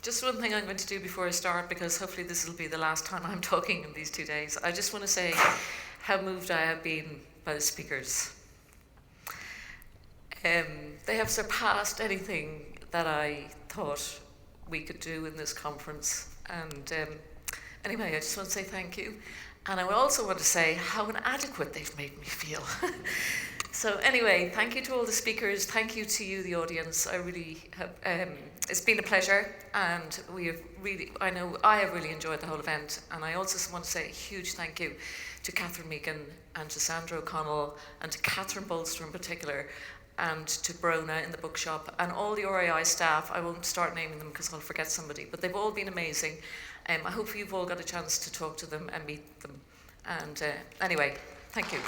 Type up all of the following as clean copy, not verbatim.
Just one thing I'm going to do before I start, because hopefully this will be the last time I'm talking in these 2 days. I just want to say how moved I have been by the speakers. They have surpassed anything that I thought we could do in this conference. And anyway, I just want to say thank you. And I also want to say how inadequate they've made me feel. So anyway, thank you to all the speakers. Thank you to you, the audience. I really have, it's been a pleasure, and I know I have really enjoyed the whole event. And I also want to say a huge thank you to Catherine Meegan and to Sandra O'Connell and to Catherine Bolster in particular, and to Brona in the bookshop and all the RAI staff. I won't start naming them because I'll forget somebody, but they've all been amazing. I hope you've all got a chance to talk to them and meet them. And anyway, thank you.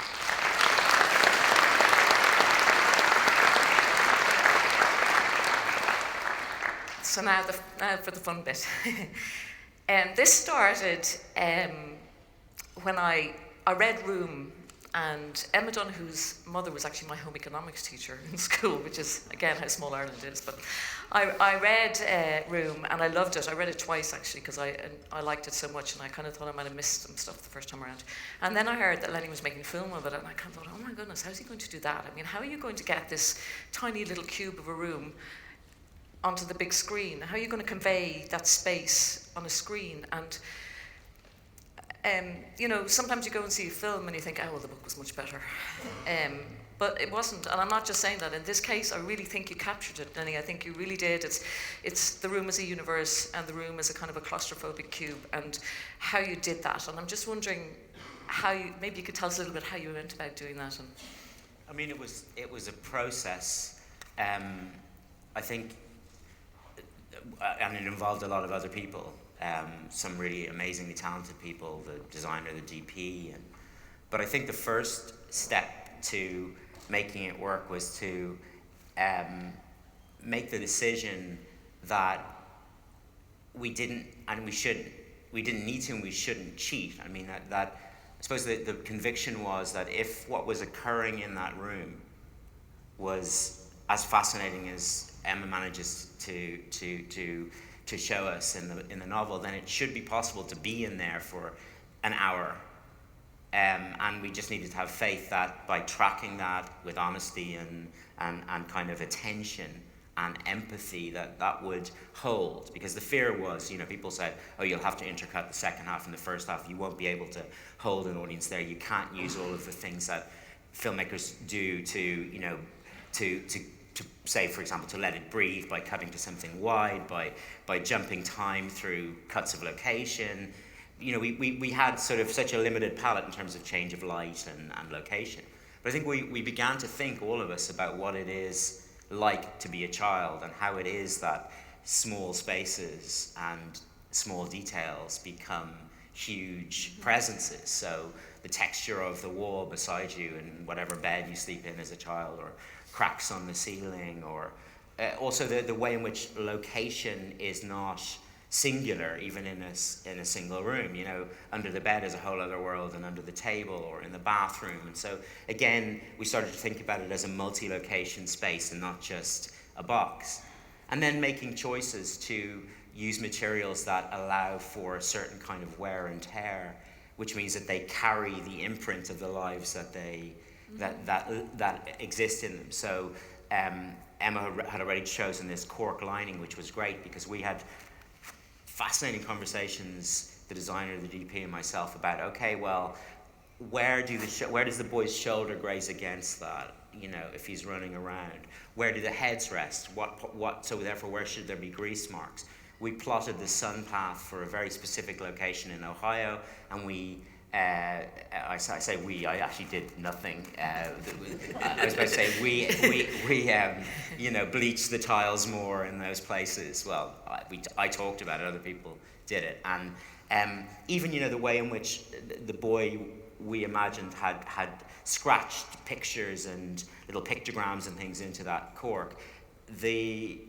So now for the fun bit. This started when I read Room, and Emma Donoghue's mother was actually my home economics teacher in school, which is, again, how small Ireland is. But I read Room, and I loved it. I read it twice, actually, because I liked it so much, and I kind of thought I might have missed some stuff the first time around. And then I heard that Lenny was making a film of it, and I kind of thought, oh my goodness, how's he going to do that? I mean, how are you going to get this tiny little cube of a room onto the big screen? How are you going to convey that space on a screen? And sometimes you go and see a film and you think, oh, well, the book was much better. But it wasn't, and I'm not just saying that. In this case, I really think you captured it, Lenny. I think you really did. It's the room as a universe, and the room as a kind of a claustrophobic cube, and how you did that. And I'm just wondering maybe you could tell us a little bit how you went about doing that. I mean, it was a process. I think, and it involved a lot of other people. Some really amazingly talented people, the designer, the DP. But I think the first step to making it work was to make the decision that we didn't and we shouldn't. We didn't need to and we shouldn't cheat. I mean, that I suppose the conviction was that if what was occurring in that room was as fascinating as Emma manages to show us in the novel, then it should be possible to be in there for an hour. And we just needed to have faith that by tracking that with honesty and kind of attention and empathy, that would hold. Because the fear was, people said, oh, you'll have to intercut the second half and the first half. You won't be able to hold an audience there. You can't use all of the things that filmmakers do to say, for example, to let it breathe by cutting to something wide, by jumping time through cuts of location. We had sort of such a limited palette in terms of change of light and location. But I think we began to think, all of us, about what it is like to be a child and how it is that small spaces and small details become huge presences. So the texture of the wall beside you in whatever bed you sleep in as a child, or cracks on the ceiling, or also the way in which location is not singular, even in a single room. Under the bed is a whole other world, and under the table or in the bathroom. And so again, we started to think about it as a multi-location space and not just a box. And then making choices to use materials that allow for a certain kind of wear and tear, which means that they carry the imprint of the lives that that exist in them. So Emma had already chosen this cork lining, which was great because we had fascinating conversations, the designer, the DP, and myself, about, okay, well, where does the boy's shoulder graze against that? If he's running around, where do the heads rest? So therefore, where should there be grease marks? We plotted the sun path for a very specific location in Ohio, and I actually did nothing. I was about to say we bleached the tiles more in those places. Well, I talked about it, other people did it. And even, the way in which the boy we imagined had scratched pictures and little pictograms and things into that cork, the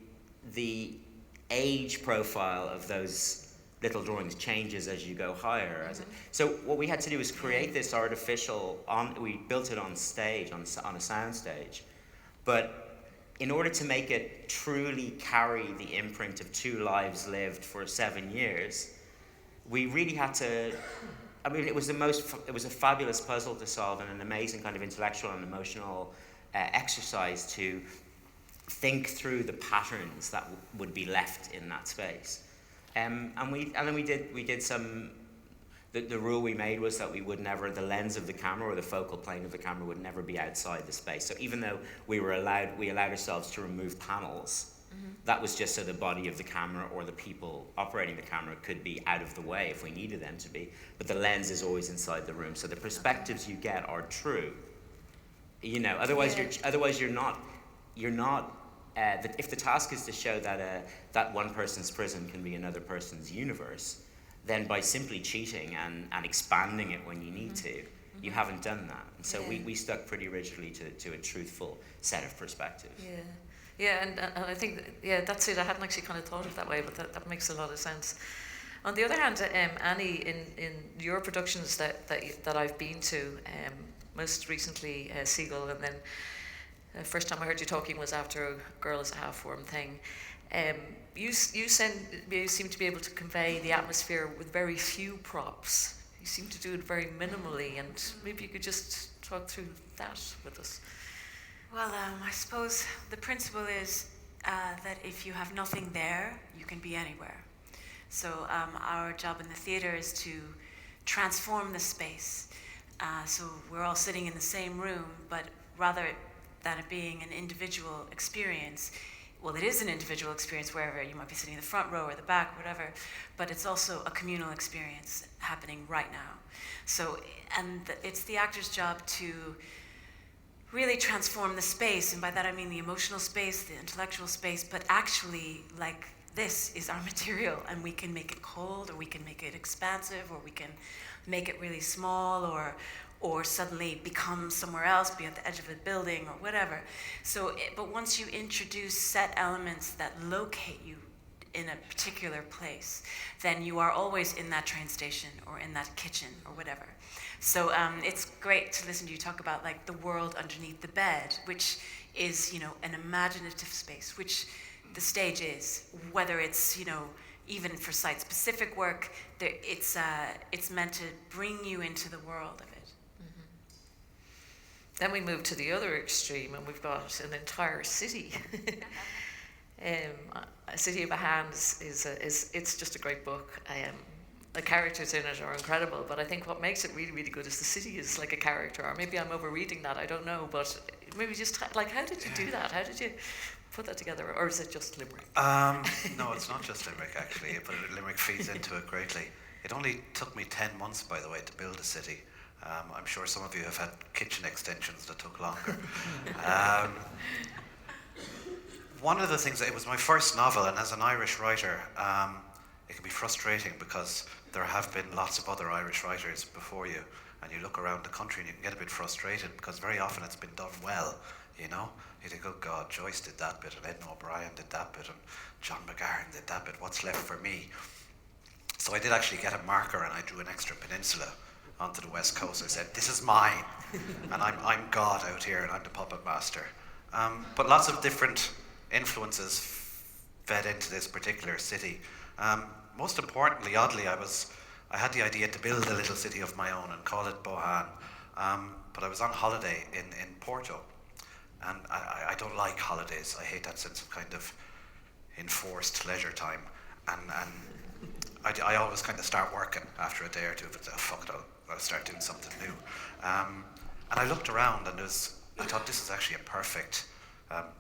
age profile of those little drawings changes as you go higher. So what we had to do was create this artificial, we built it on stage, on a sound stage, but in order to make it truly carry the imprint of 2 lives lived for 7 years, we really had to. I mean, it was a fabulous puzzle to solve, and an amazing kind of intellectual and emotional exercise to think through the patterns that would be left in that space. And then we did some. The rule we made was that the lens of the camera or the focal plane of the camera would never be outside the space. So even though we allowed ourselves to remove panels, that was just so the body of the camera or the people operating the camera could be out of the way if we needed them to be. But the lens is always inside the room, so the perspectives you get are true. Otherwise you're not. If the task is to show that one person's prison can be another person's universe, then by simply cheating and expanding it when you need to, you haven't done that. And so we stuck pretty rigidly to a truthful set of perspectives. Yeah, and I think, that's it. I hadn't actually kind of thought of it that way, but that makes a lot of sense. On the other hand, Annie, in your productions that I've been to, most recently Seagull, and then the first time I heard you talking was after A Girl is a Half-Formed Thing. You seem to be able to convey the atmosphere with very few props. You seem to do it very minimally, and maybe you could just talk through that with us. Well, I suppose the principle is that if you have nothing there, you can be anywhere. So our job in the theatre is to transform the space. So we're all sitting in the same room, but rather than it being an individual experience, well, it is an individual experience wherever you might be sitting in the front row or the back, whatever, but it's also a communal experience happening right now. So, it's the actor's job to really transform the space, and by that I mean the emotional space, the intellectual space, but actually, like, this is our material, and we can make it cold, or we can make it expansive, or we can make it really small, or suddenly become somewhere else, be at the edge of a building or whatever. So, but once you introduce set elements that locate you in a particular place, then you are always in that train station or in that kitchen or whatever. So it's great to listen to you talk about like the world underneath the bed, which is, an imaginative space, which the stage is, whether it's, even for site-specific work, it's meant to bring you into the world of it. Then we move to the other extreme, and we've got an entire city. A City of a Hand it's just a great book. The characters in it are incredible, but I think what makes it really, really good is the city is like a character. Or maybe I'm overreading that, I don't know, but maybe just how did you do that? How did you put that together, or is it just Limerick? No, it's not just Limerick actually, but Limerick feeds into it greatly. It only took me 10 months, by the way, to build a city. I'm sure some of you have had kitchen extensions that took longer. One of the things, it was my first novel, and as an Irish writer, it can be frustrating because there have been lots of other Irish writers before you, and you look around the country and you can get a bit frustrated because very often it's been done well, You think, oh God, Joyce did that bit, and Edna O'Brien did that bit, and John McGarren did that bit, what's left for me? So I did actually get a marker and I drew an extra peninsula onto the west coast. I said, this is mine, and I'm God out here, and I'm the puppet master. But lots of different influences fed into this particular city. Most importantly, oddly, I had the idea to build a little city of my own and call it Bohan. But I was on holiday in Porto, and I don't like holidays. I hate that sense of kind of enforced leisure time. And I always kind of start working after a day or two. If it's, oh fuck it, I'll start doing something new. And I looked around, and I thought this is actually a perfect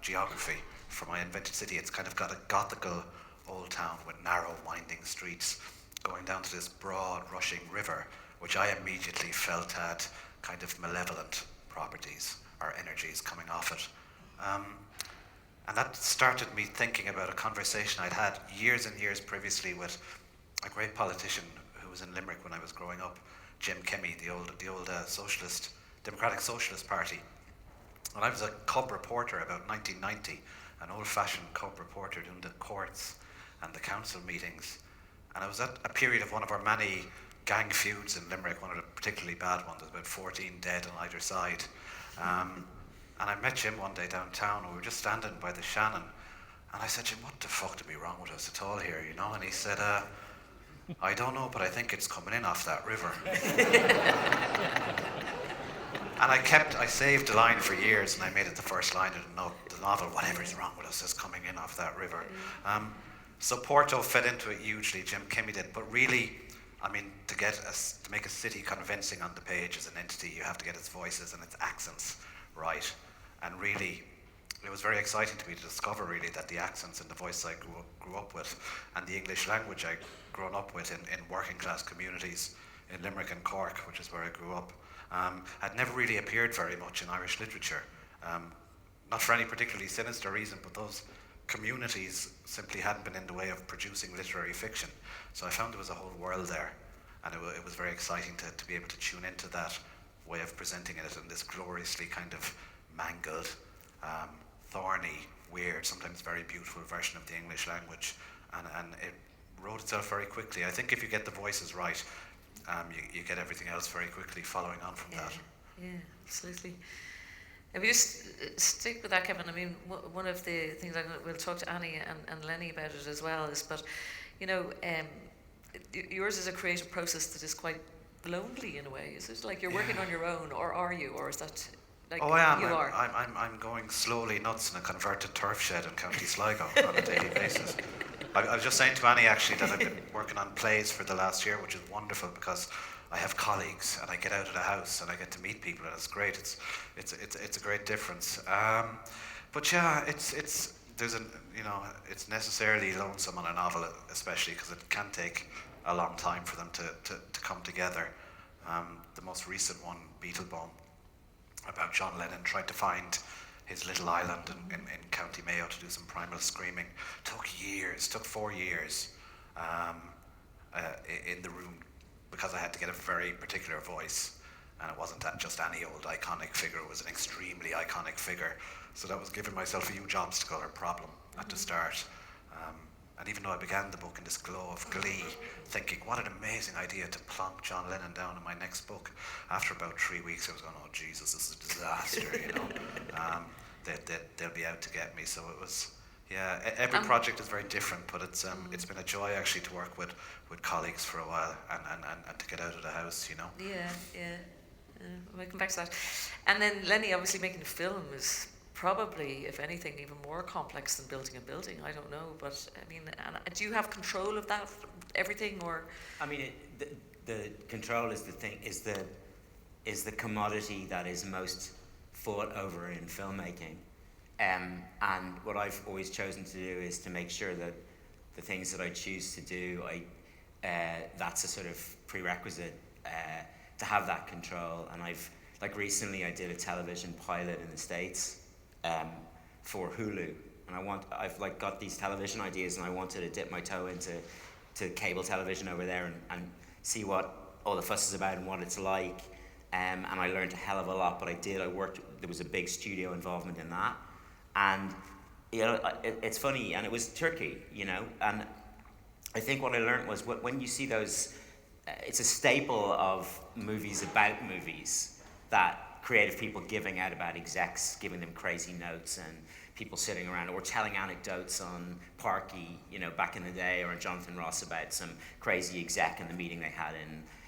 geography for my invented city. It's kind of got a gothical old town with narrow, winding streets going down to this broad, rushing river, which I immediately felt had kind of malevolent properties or energies coming off it. And that started me thinking about a conversation I'd had years and years previously with a great politician who was in Limerick when I was growing up, Jim Kemmy, the old Democratic Socialist Party. And I was a cub reporter about 1990, an old-fashioned cub reporter doing the courts and the council meetings. And I was at a period of one of our many gang feuds in Limerick, one of the particularly bad ones. There's about 14 dead on either side. And I met Jim one day downtown, and we were just standing by the Shannon. And I said, Jim, what the fuck to be wrong with us at all here, you know? And he said, I don't know, but I think it's coming in off that river. And I saved the line for years, and I made it the first line of the novel, whatever's wrong with us is coming in off that river. So Porto fed into it hugely, Jim Kimmy did, but really, I mean, to make a city convincing on the page as an entity, you have to get its voices and its accents right. And really, it was very exciting to me to discover really that the accents and the voice I grew up with, and the English language I'd grown up with in working class communities in Limerick and Cork, which is where I grew up, had never really appeared very much in Irish literature. Not for any particularly sinister reason, but those communities simply hadn't been in the way of producing literary fiction. So I found there was a whole world there, and it was very exciting to be able to tune into that way of presenting it in this gloriously kind of mangled, thorny, weird, sometimes very beautiful version of the English language. And it wrote itself very quickly. I think if you get the voices right, you get everything else very quickly following on from that. Yeah, absolutely. If you just stick with that, Kevin, I mean, one of the things we'll talk to Annie and Lenny about it as well is, but, you know, yours is a creative process that is quite lonely in a way. Is it like you're working on your own, or are you, or is that like I am. You are? I'm going slowly nuts in a converted turf shed in County Sligo on a daily basis. I was just saying to Annie actually that I've been working on plays for the last year, which is wonderful because I have colleagues and I get out of the house and I get to meet people, and it's great. It's a great difference. But yeah, it's necessarily lonesome on a novel, especially because it can take a long time for them to come together. The most recent one, Beetlebone, about John Lennon trying to find his little island in County Mayo to do some primal screaming, took 4 years in the room, because I had to get a very particular voice, and it wasn't just any old iconic figure, it was an extremely iconic figure. So that was giving myself a huge obstacle or problem at the start. And even though I began the book in this glow of glee, thinking, what an amazing idea to plonk John Lennon down in my next book, after about 3 weeks I was going, oh Jesus, this is a disaster, you know. They'll be out to get me. So it was, yeah, every project is very different, but it's been a joy actually to work with colleagues for a while and to get out of the house, you know. Yeah. We'll come back to that. And then Lenny, obviously making a film is probably, if anything, even more complex than building a building. I don't know, but I mean, do you have control of that, everything, or? I mean, the control is the thing, is the commodity that is most fought over in filmmaking. And what I've always chosen to do is to make sure that the things that I choose to do, that's a sort of prerequisite to have that control. And recently I did a television pilot in the States for Hulu, and I've got these television ideas, and I wanted to dip my toe into cable television over there and see what all the fuss is about and what it's like. And I learned a hell of a lot, but there was a big studio involvement in that. And, you know, it's funny, and it was Turkey, you know, and I think what I learned was when you see those, it's a staple of movies about movies, that creative people giving out about execs, giving them crazy notes, and people sitting around or telling anecdotes on Parky, you know, back in the day, or Jonathan Ross about some crazy exec in the meeting they had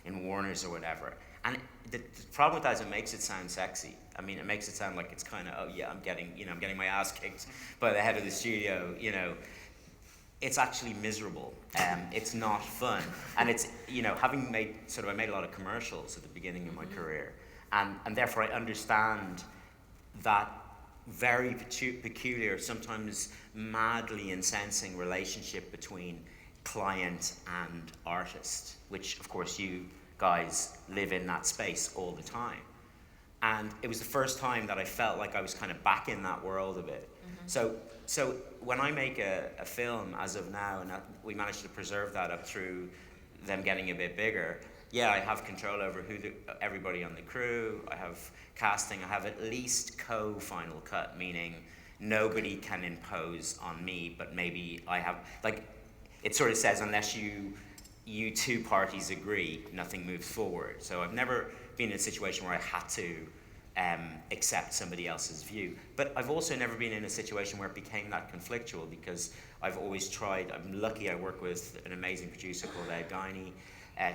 in Warner's or whatever. And the problem with that is it makes it sound sexy. I mean, it makes it sound like it's kind of, oh yeah, I'm getting my ass kicked by the head of the studio, you know. It's actually miserable. It's not fun. And it's, you know, I made a lot of commercials at the beginning of my career. And therefore I understand that very peculiar, sometimes madly incensing relationship between client and artist, which of course you guys live in that space all the time. And it was the first time that I felt like I was kind of back in that world a bit. Mm-hmm. So when I make a film, as of now, and we managed to preserve that up through them getting a bit bigger, yeah, I have control over everybody on the crew, I have casting, I have at least co-final cut, meaning nobody can impose on me, but maybe I have, like, it sort of says unless you two parties agree, nothing moves forward. So I've never been in a situation where I had to accept somebody else's view. But I've also never been in a situation where it became that conflictual, because I've always tried. I'm lucky I work with an amazing producer called Ed Guiney,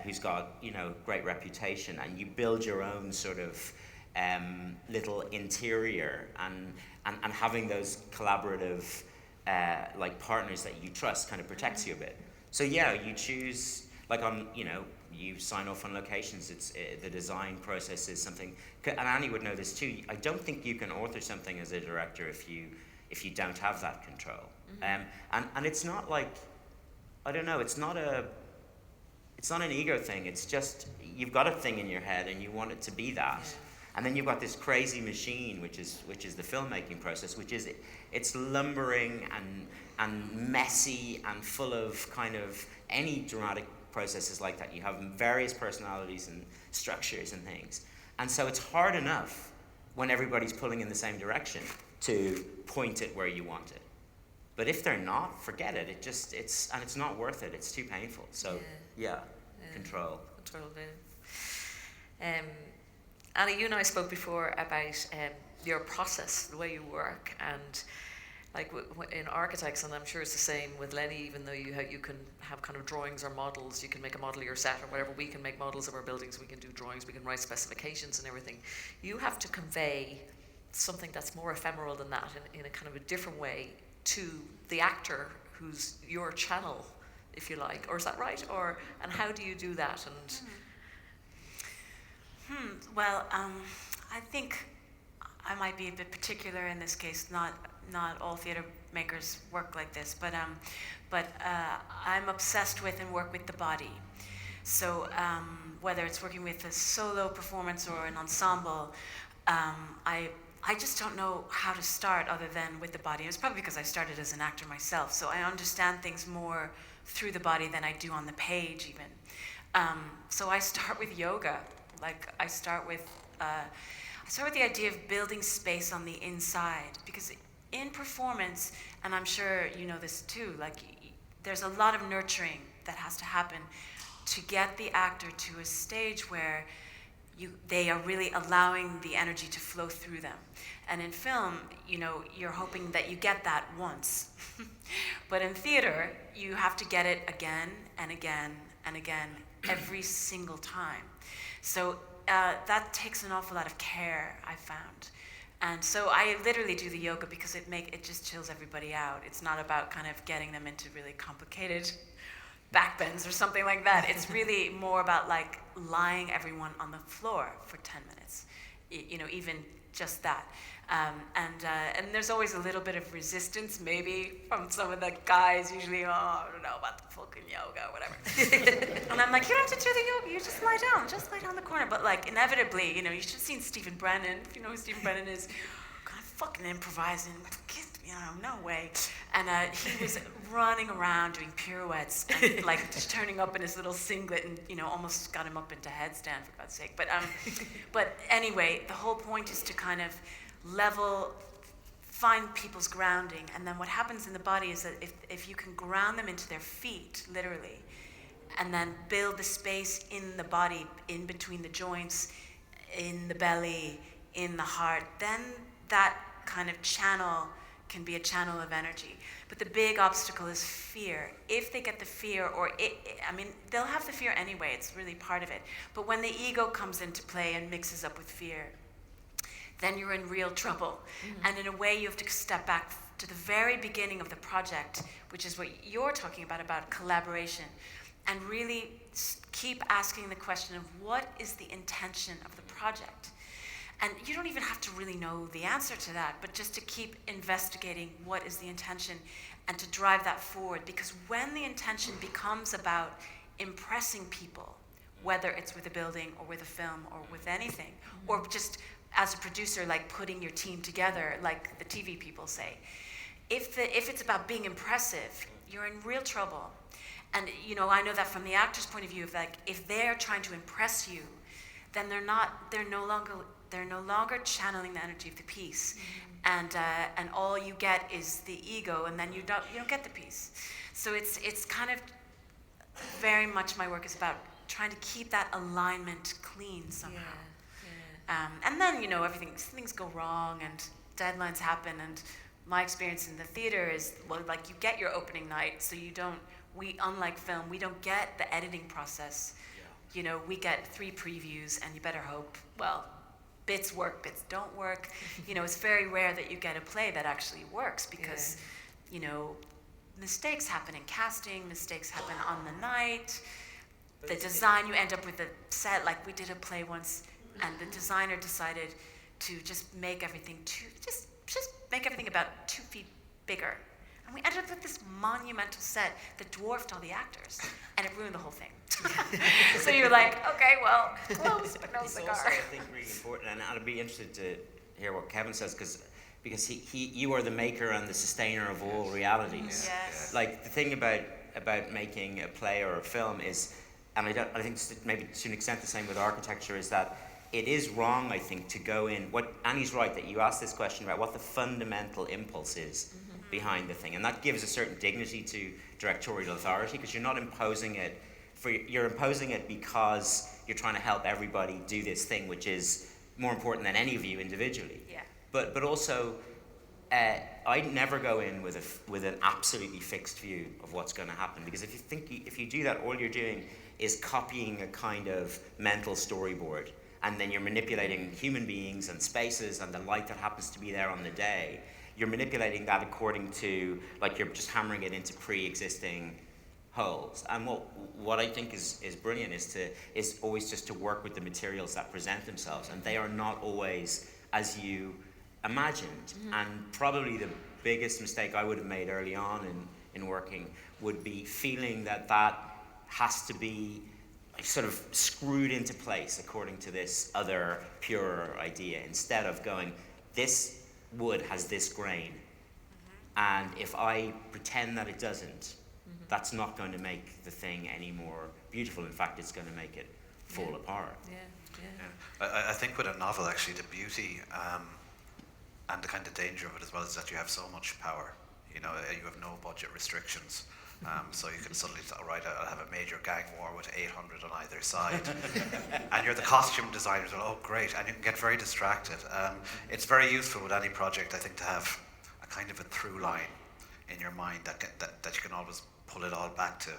who's got, great reputation, and you build your own sort of little interior, and having those collaborative like partners that you trust kind of protects you a bit. So yeah, you choose, like you sign off on locations. It's the design process is something, and Annie would know this too. I don't think you can author something as a director if you don't have that control. And it's not like, I don't know. It's not an ego thing. It's just you've got a thing in your head and you want it to be that. Yeah. And then you've got this crazy machine, which is the filmmaking process, which is it's lumbering and messy and full of kind of any dramatic processes like that. You have various personalities and structures and things. And so it's hard enough when everybody's pulling in the same direction to point it where you want it. But if they're not, forget it. It's not worth it. It's too painful. So yeah. Control. Control, yeah. Annie, you and I spoke before about your process, the way you work, and like in architects, and I'm sure it's the same with Lenny, even though you can have kind of drawings or models, you can make a model of your set or whatever, we can make models of our buildings, we can do drawings, we can write specifications and everything. You have to convey something that's more ephemeral than that in a kind of a different way to the actor who's your channel, if you like, or is that right? And how do you do that? Well, I think I might be a bit particular in this case. Not all theater makers work like this, but I'm obsessed with and work with the body. So whether it's working with a solo performance or an ensemble, I just don't know how to start other than with the body. And it's probably because I started as an actor myself, so I understand things more through the body than I do on the page even. So I start with yoga. Like I start with the idea of building space on the inside, because in performance, and I'm sure you know this too, like there's a lot of nurturing that has to happen to get the actor to a stage where they are really allowing the energy to flow through them. And in film, you're hoping that you get that once. But in theater, you have to get it again and again and again every single time. So that takes an awful lot of care, I found. And so I literally do the yoga because it just chills everybody out. It's not about kind of getting them into really complicated backbends or something like that. It's really more about like lying everyone on the floor for 10 minutes, even just that. And there's always a little bit of resistance, maybe, from some of the guys, usually, I don't know about the fucking yoga, whatever. And I'm like, you don't have to do the yoga, you just lie down the corner. But like, inevitably, you should have seen Stephen Brennan, if you know who Stephen Brennan is, kind of fucking improvising, no way. And he was running around doing pirouettes and like just turning up in his little singlet and, almost got him up into headstand, for God's sake. But anyway, the whole point is to kind of find people's grounding, and then what happens in the body is that if you can ground them into their feet, literally, and then build the space in the body, in between the joints, in the belly, in the heart, then that kind of channel can be a channel of energy. But the big obstacle is fear. If they get the fear, they'll have the fear anyway, it's really part of it. But when the ego comes into play and mixes up with fear, then you're in real trouble. Mm-hmm. And in a way, you have to step back to the very beginning of the project, which is what you're talking about collaboration, and really keep asking the question of what is the intention of the project? And you don't even have to really know the answer to that, but just to keep investigating what is the intention and to drive that forward. Because when the intention becomes about impressing people, whether it's with a building or with a film or with anything, mm-hmm. or just as a producer, like putting your team together, like the TV people say, if it's about being impressive, you're in real trouble. And I know that from the actor's point of view, if they're trying to impress you, then they're no longer channeling the energy of the piece, mm-hmm. and all you get is the ego, and then you don't get the piece. So it's kind of very much my work is about trying to keep that alignment clean somehow. Yeah. And then, things go wrong and deadlines happen. And my experience in the theater is, well, like, you get your opening night, so unlike film, we don't get the editing process. Yeah. We get 3 previews, and you better hope, well, bits work, bits don't work. It's very rare that you get a play that actually works because, mistakes happen in casting, mistakes happen on the night. The design, you end up with a set, like we did a play once, and the designer decided to just make everything just make everything about 2 feet bigger. And we ended up with this monumental set that dwarfed all the actors, and it ruined the whole thing. So you're like, okay, well, close, but no it's cigar. also, I think, really important, and I'd be interested to hear what Kevin says, because you are the maker and the sustainer of all realities. Yes. Like, the thing about making a play or a film is, and I think maybe to an extent the same with architecture, is that it is wrong, I think, to go in. What Annie's right, that you asked this question about what the fundamental impulse is behind the thing, and that gives a certain dignity to directorial authority, because you're not imposing it you're imposing it because you're trying to help everybody do this thing, which is more important than any of you individually. Yeah. But also, I never go in with an absolutely fixed view of what's going to happen, because if you do that, all you're doing is copying a kind of mental storyboard, and then you're manipulating human beings and spaces and the light that happens to be there on the day. You're manipulating that according to, like, you're just hammering it into pre-existing holes. And what I think is brilliant is always just to work with the materials that present themselves, and they are not always as you imagined. And probably the biggest mistake I would have made early on in working would be feeling that has to be sort of screwed into place according to this other purer idea, instead of going, this wood has this grain, and if I pretend that it doesn't, that's not going to make the thing any more beautiful. In fact, it's going to make it fall apart. I think with a novel, actually, the beauty and the kind of danger of it as well is that you have so much power. You have no budget restrictions. So you can suddenly write, I'll have a major gang war with 800 on either side. And you're the costume designers, oh great, and you can get very distracted. It's very useful with any project, I think, to have a kind of a through line in your mind that you can always pull it all back to.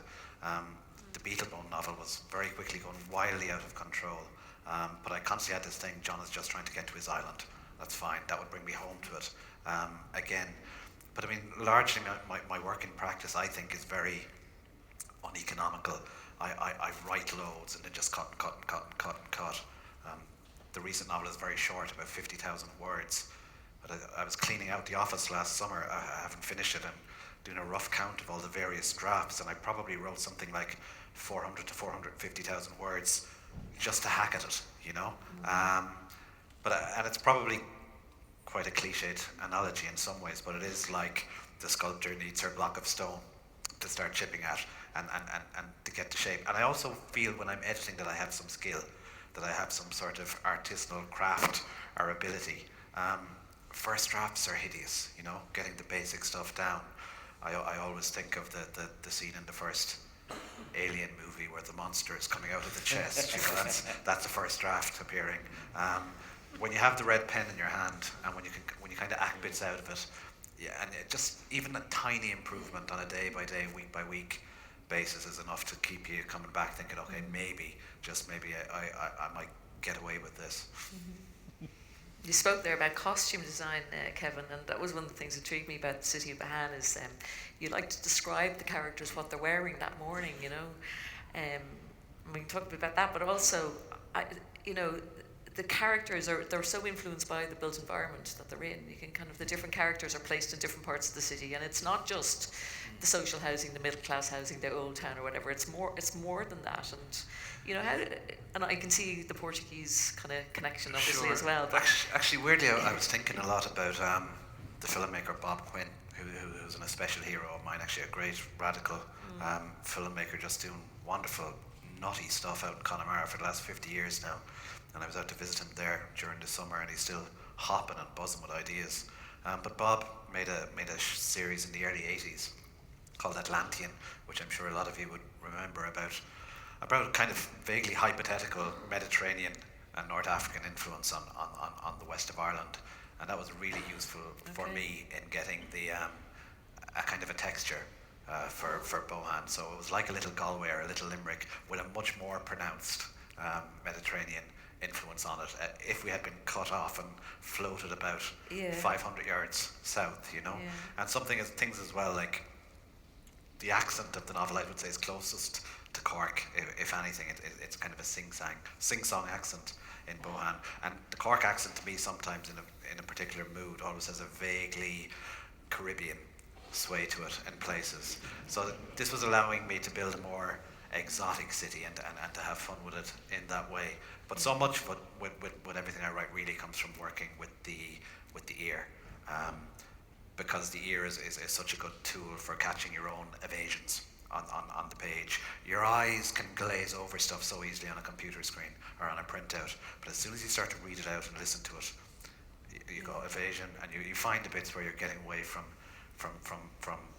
The Beetlebone novel was very quickly going wildly out of control. But I constantly had this thing, John is just trying to get to his island. That's fine, that would bring me home to it. Again, but I mean, largely my work in practice, I think, is very uneconomical. I write loads and then just cut. The recent novel is very short, about 50,000 words. But I was cleaning out the office last summer. I haven't finished it. I'm doing a rough count of all the various drafts, and I probably wrote something like 400 to 450,000 words just to hack at it, And it's probably quite a cliched analogy in some ways, but it is like the sculptor needs her block of stone to start chipping at and to get to shape. And I also feel when I'm editing that I have some skill, that I have some sort of artisanal craft or ability. First drafts are hideous, getting the basic stuff down. I always think of the scene in the first Alien movie where the monster is coming out of the chest. That's the first draft appearing. When you have the red pen in your hand, and when you kind of act bits out of it, and it just even a tiny improvement on a day by day, week by week basis is enough to keep you coming back, thinking, okay, maybe I might get away with this. You spoke there about costume design, Kevin, and that was one of the things that intrigued me about the City of Bahan is you like to describe the characters, what they're wearing that morning, we can talk a bit about that, but also, the characters they're so influenced by the built environment that they're in. You can the different characters are placed in different parts of the city, and it's not just the social housing, the middle class housing, the old town or whatever. It's more than that, and and I can see the Portuguese kind of connection obviously as well. But actually, weirdly, I was thinking a lot about the filmmaker Bob Quinn, who's an especial hero of mine. Actually, a great radical filmmaker, just doing wonderful nutty stuff out in Connemara for the last 50 years now. And I was out to visit him there during the summer, and he's still hopping and buzzing with ideas. But Bob made a series in the early 80s called Atlantean, which I'm sure a lot of you would remember, about kind of vaguely hypothetical Mediterranean and North African influence on the west of Ireland, and that was really useful for me in getting the a kind of a texture for Bohan. So it was like a little Galway or a little Limerick with a much more pronounced Mediterranean influence on it. If we had been cut off and floated about 500 yards south, you know, and things as well, like the accent of the novel, I would say, is closest to Cork, if anything. It's kind of a sing-song accent in Bohan, and the Cork accent to me sometimes in a particular mood always has a vaguely Caribbean sway to it in places. So this was allowing me to build a more exotic city and to have fun with it in that way. But so much with everything I write really comes from working with the ear, because the ear is such a good tool for catching your own evasions on the page. Your eyes can glaze over stuff so easily on a computer screen or on a printout, but as soon as you start to read it out and listen to it, you go evasion, and you find the bits where you're getting away from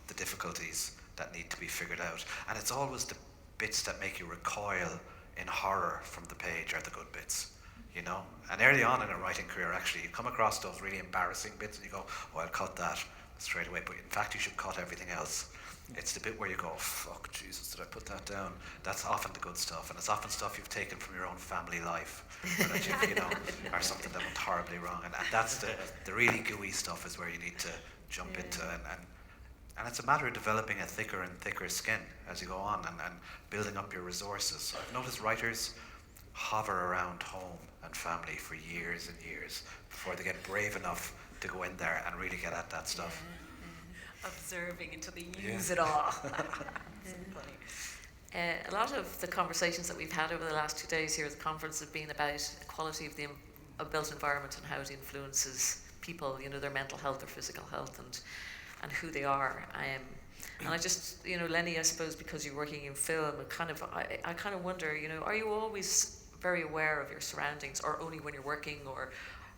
the difficulties that need to be figured out. And it's always the bits that make you recoil in horror from the page are the good bits, you know. And early on in a writing career, actually, you come across those really embarrassing bits and you go, oh, I'll cut that straight away. But in fact, you should cut everything else. It's the bit where you go, fuck, Jesus, did I put that down? That's often the good stuff, and it's often stuff you've taken from your own family life, or that you know, or something that went horribly wrong. And that's the really gooey stuff is where you need to jump into, and it's a matter of developing a thicker and thicker skin as you go on, and building up your resources. I've noticed writers hover around home and family for years and years before they get brave enough to go in there and really get at that stuff. Observing until they use it all. A lot of the conversations that we've had over the last 2 days here at the conference have been about the quality of the built environment and how it influences people, you know, their mental health, their physical health, and who they are. And I just, you know, Lenny, I suppose because you're working in film, I kind of wonder, you know, are you always very aware of your surroundings, or only when you're working, or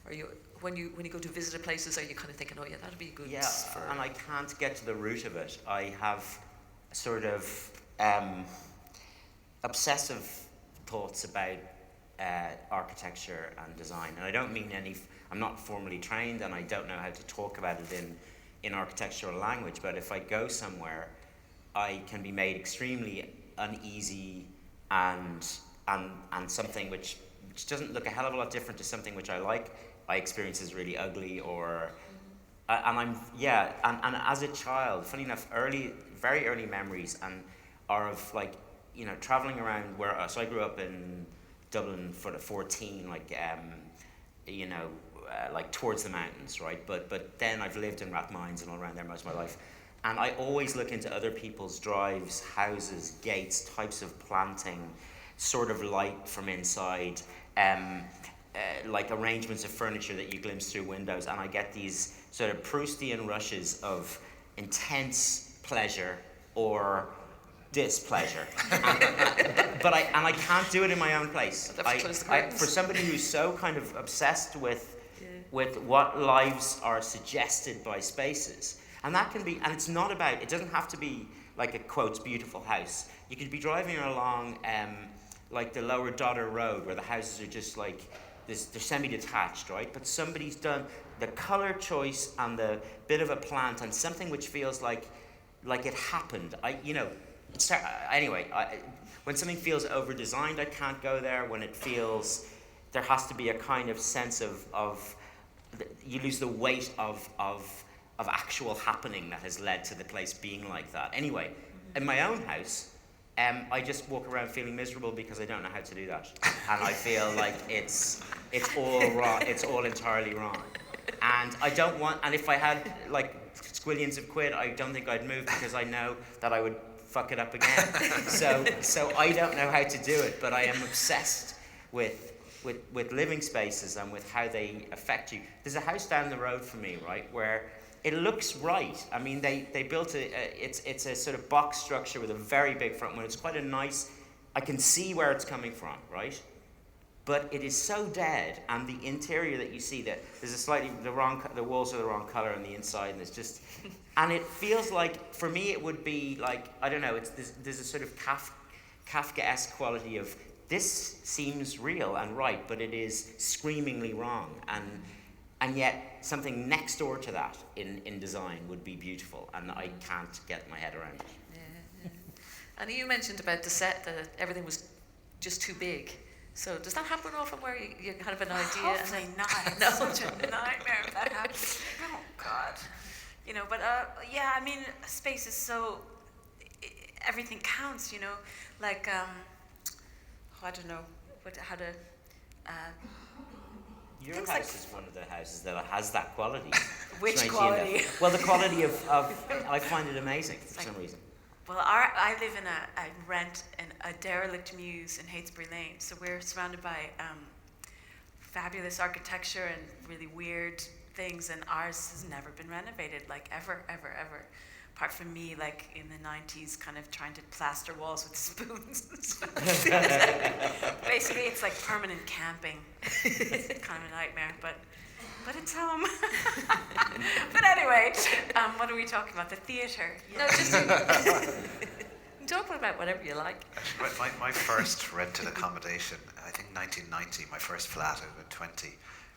are you when you go to visit places, are you kind of thinking, oh yeah, that'd be good? Yeah, and I can't get to the root of it. I have sort of obsessive thoughts about architecture and design, and I don't mean I'm not formally trained, and I don't know how to talk about it in architectural language, but if I go somewhere, I can be made extremely uneasy and something which doesn't look a hell of a lot different to something which I like, I experience as really ugly, or and as a child, funny enough, very early memories are of, like, you know, traveling around so I grew up in Dublin for the 14, like you know, like towards the mountains, right? But then I've lived in Rathmines and all around there most of my life, and I always look into other people's drives, houses, gates, types of planting, sort of light from inside, like arrangements of furniture that you glimpse through windows, and I get these sort of Proustian rushes of intense pleasure or displeasure. But I can't do it in my own place. For somebody who's so kind of obsessed with what lives are suggested by spaces, and that can be, and it's not about, it doesn't have to be like a quotes beautiful house. You could be driving along like the Lower Dodder Road, where the houses are just like this, they're semi-detached, right? But somebody's done the color choice and the bit of a plant and something which feels like it happened. When something feels over-designed, I can't go there. When it feels, there has to be a kind of sense of you lose the weight of actual happening that has led to the place being like that. Anyway, in my own house, I just walk around feeling miserable because I don't know how to do that, and I feel like it's all wrong. It's all entirely wrong, and I don't want. And if I had like squillions of quid, I don't think I'd move because I know that I would fuck it up again. So I don't know how to do it, but I am obsessed with living spaces and with how they affect you. There's a house down the road from me, right, where it looks right. I mean, they built it's a sort of box structure with a very big front window. It's quite a nice, I can see where it's coming from, right? But it is so dead, and the interior that you see, that there's the walls are the wrong color on the inside, and it's just, and it feels like, for me, it would be like, I don't know, there's a sort of Kafkaesque quality of this seems real and right, but it is screamingly wrong. And yet something next door to that in design would be beautiful, and I can't get my head around it. Yeah. And you mentioned about the set that everything was just too big. So does that happen often where you have an idea? Hopefully not. It's such a nightmare if that happens. Oh God. You know, but yeah, I mean, space is so, everything counts, you know, like, I don't know how to, Your things house like- is one of the houses that has that quality. Which strangely quality? enough. Well, the quality of I find it amazing for some reason. well, I live in I rent a derelict muse in Heytesbury Lane, so we're surrounded by fabulous architecture and really weird things, and ours has never been renovated, like ever. Apart from me, like in the 90s, kind of trying to plaster walls with spoons. Basically, it's like permanent camping. It's kind of a nightmare, but it's home. But anyway, what are we talking about? The theatre. No, just talk about whatever you like. My first rented accommodation, I think 1990, my first flat, I was 20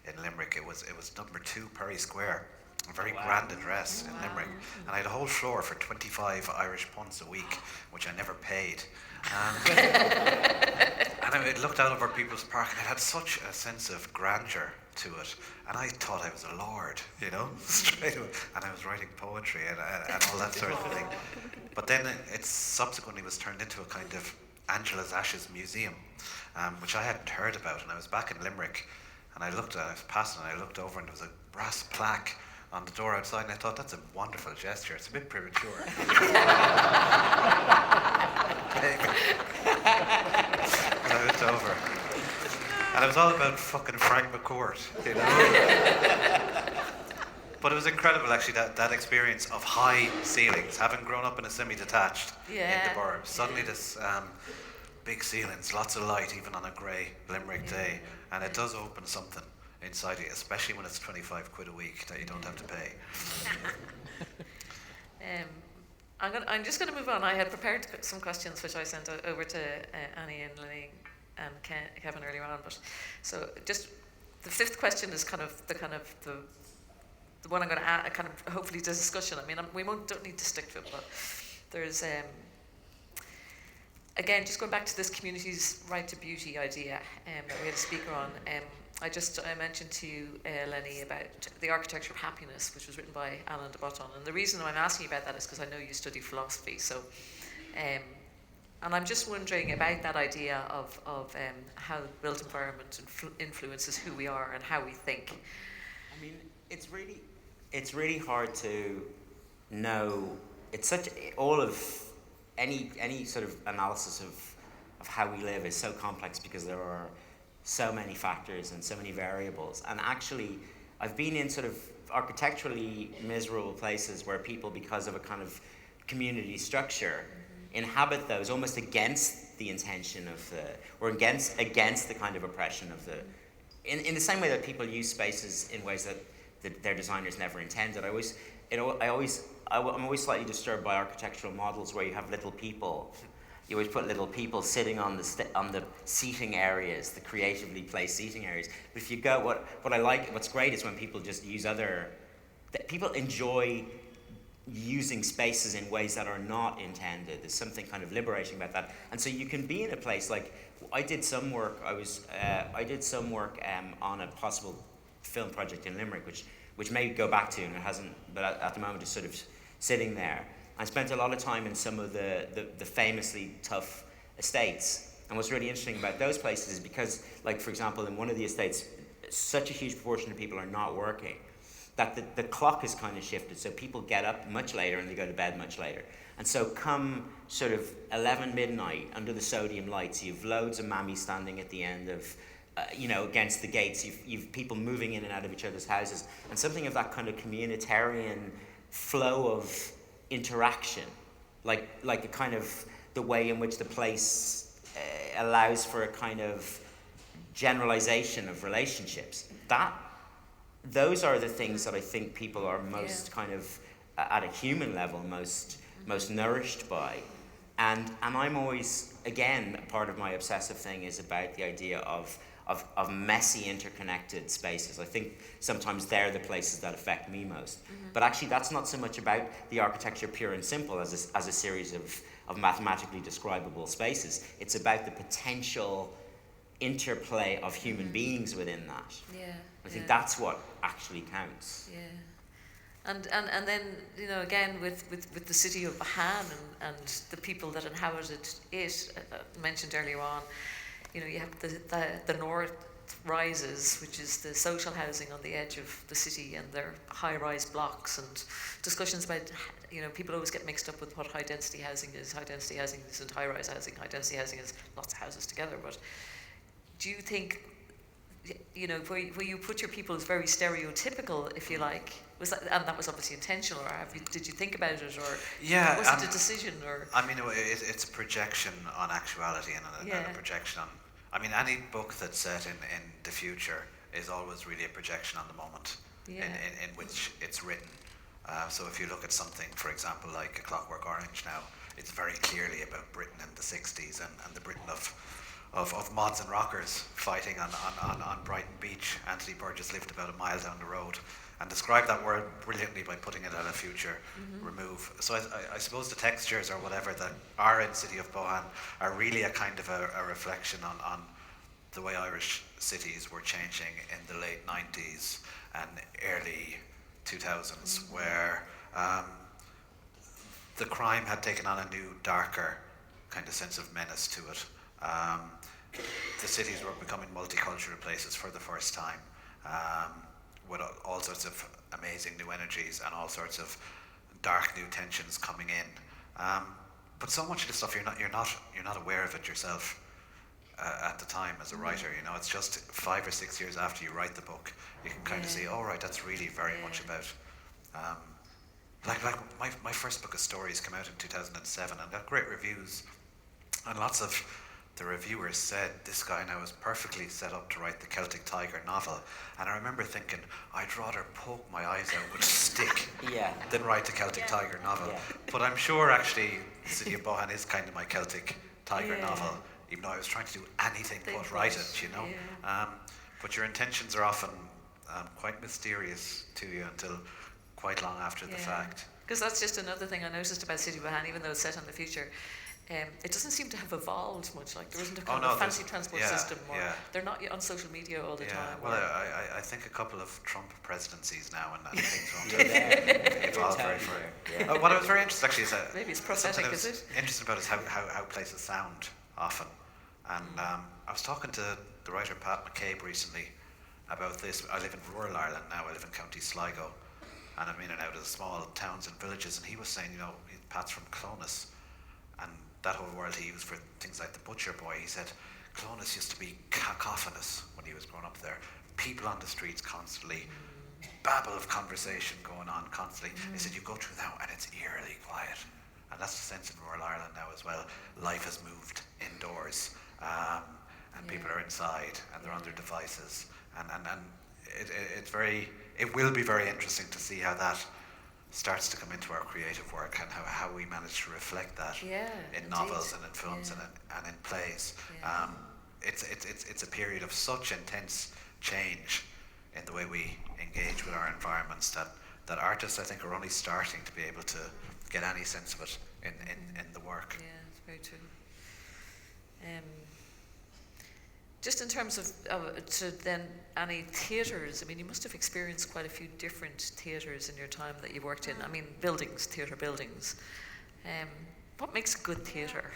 in Limerick. It was number 2 Perry Square, a very grand address in Limerick. And I had a whole floor for 25 Irish punts a week, which I never paid. And it looked out over People's Park, and it had such a sense of grandeur to it. And I thought I was a lord, you know, straight away. And I was writing poetry and all that sort of thing. But then it subsequently was turned into a kind of Angela's Ashes museum, which I hadn't heard about. And I was back in Limerick, and I was passing, and I looked over, and there was a brass plaque on the door outside, and I thought, that's a wonderful gesture. It's a bit premature. I looked over, and it was all about fucking Frank McCourt, you know. But it was incredible, actually, that experience of high ceilings, having grown up in a semi-detached in the burbs. Suddenly this big ceilings, lots of light, even on a grey Limerick day, and it does open something inside you, especially when it's 25 quid a week that you don't have to pay. I'm just going to move on. I had prepared some questions which I sent over to Annie and Lenny and Kevin earlier on, but so just the 5th question is the one I'm going to add, kind of hopefully the discussion. I mean, don't need to stick to it, but there's again, just going back to this community's right to beauty idea that we had a speaker on. I mentioned to you, Lenny, about The Architecture of Happiness, which was written by Alan de Botton. And the reason I'm asking you about that is because I know you study philosophy. So, and I'm just wondering about that idea of how the built environment influences who we are and how we think. I mean, it's really hard to know. It's such all of any sort of analysis of how we live is so complex because there are so many factors and so many variables. And actually, I've been in sort of architecturally miserable places where people, because of a kind of community structure, inhabit those almost against the intention of or against the kind of oppression of in the same way that people use spaces in ways that their designers never intended. I'm always slightly disturbed by architectural models where you have little people. You always put little people sitting on the seating areas, the creatively placed seating areas. But if you go, what's great is when people just use people enjoy using spaces in ways that are not intended. There's something kind of liberating about that. And so you can be in a place like, I did some work on a possible film project in Limerick, which may go back to, and it hasn't, but at the moment it's sort of sitting there. I spent a lot of time in some of the famously tough estates. And what's really interesting about those places is because, like, for example, in one of the estates, such a huge proportion of people are not working that the clock is kind of shifted. So people get up much later and they go to bed much later. And so come sort of 11 midnight under the sodium lights, you've loads of mammies standing at the end of, against the gates. You've people moving in and out of each other's houses. And something of that kind of communitarian flow of interaction, like a kind of the way in which the place allows for a kind of generalization of relationships. Those are the things that I think people are most kind of at a human level most nourished by. And I'm always, again, part of my obsessive thing is about the idea of messy, interconnected spaces. I think sometimes they're the places that affect me most. But actually, that's not so much about the architecture pure and simple as a series of mathematically describable spaces. It's about the potential interplay of human beings within that. Yeah. I think that's what actually counts. Yeah. And then, you know, again, with the city of Bahan and the people that inhabited it, mentioned earlier on, you know, you have the North Rises, which is the social housing on the edge of the city, and their high-rise blocks, and discussions about, you know, people always get mixed up with what high-density housing is. High-density housing isn't high-rise housing. High-density housing is lots of houses together. But do you think, you know, where you put your people is very stereotypical, if you like? Was that, and that was obviously intentional, or did you think about it, or was it a decision, or? I mean, it's a projection on actuality and a projection on. I mean, any book that's set in the future is always really a projection on the moment in which it's written. So if you look at something, for example, like A Clockwork Orange now, it's very clearly about Britain in the 60s and the Britain of mods and rockers fighting on Brighton Beach. Anthony Burgess lived about a mile down the road and described that world brilliantly by putting it at a future remove. So I suppose the textures or whatever that are in City of Bohan are really a kind of a reflection on the way Irish cities were changing in the late 90s and early 2000s, where the crime had taken on a new, darker kind of sense of menace to it. The cities were becoming multicultural places for the first time, with all sorts of amazing new energies and all sorts of dark new tensions coming in. But so much of this stuff you're not aware of it yourself at the time as a writer. You know, it's just 5 or 6 years after you write the book, you can kind of see, oh right, that's really very much about. Like my first book of stories came out in 2007 and got great reviews, and lots of the reviewers said this guy now is perfectly set up to write the Celtic Tiger novel. And I remember thinking, I'd rather poke my eyes out with a stick than write the Celtic Tiger novel. Yeah. But I'm sure actually the City of Bohan is kind of my Celtic Tiger novel, even though I was trying to do anything but write it, you know. Yeah. But your intentions are often quite mysterious to you until quite long after the fact. Because that's just another thing I noticed about City of Bohan, even though it's set in the future. It doesn't seem to have evolved much. Like there isn't a kind of fancy transport system, or they're not on social media all the time. Well, I think a couple of Trump presidencies now and things won't evolve very far. What I was very interested actually is that maybe it's prophetic, is it? Interested about is how places sound often, and I was talking to the writer Pat McCabe recently about this. I live in rural Ireland now. I live in County Sligo, and I'm in and out of the small towns and villages. And he was saying, you know, Pat's from Clonus, and that whole world he used for things like the Butcher Boy. He said Clonus used to be cacophonous when he was growing up there. People on the streets constantly, babble of conversation going on constantly. He said you go through now and it's eerily quiet. And that's the sense in rural Ireland now as well. Life has moved indoors, and people are inside and they're on their devices. And it will be very interesting to see how that starts to come into our creative work and how we manage to reflect that in novels and in films and in plays. Yeah. It's a period of such intense change in the way we engage with our environments that artists, I think, are only starting to be able to get any sense of it in the work. Yeah, it's very true. Just in terms of to then any theatres, I mean, you must have experienced quite a few different theatres in your time that you worked in. I mean, theatre buildings. What makes good theatre?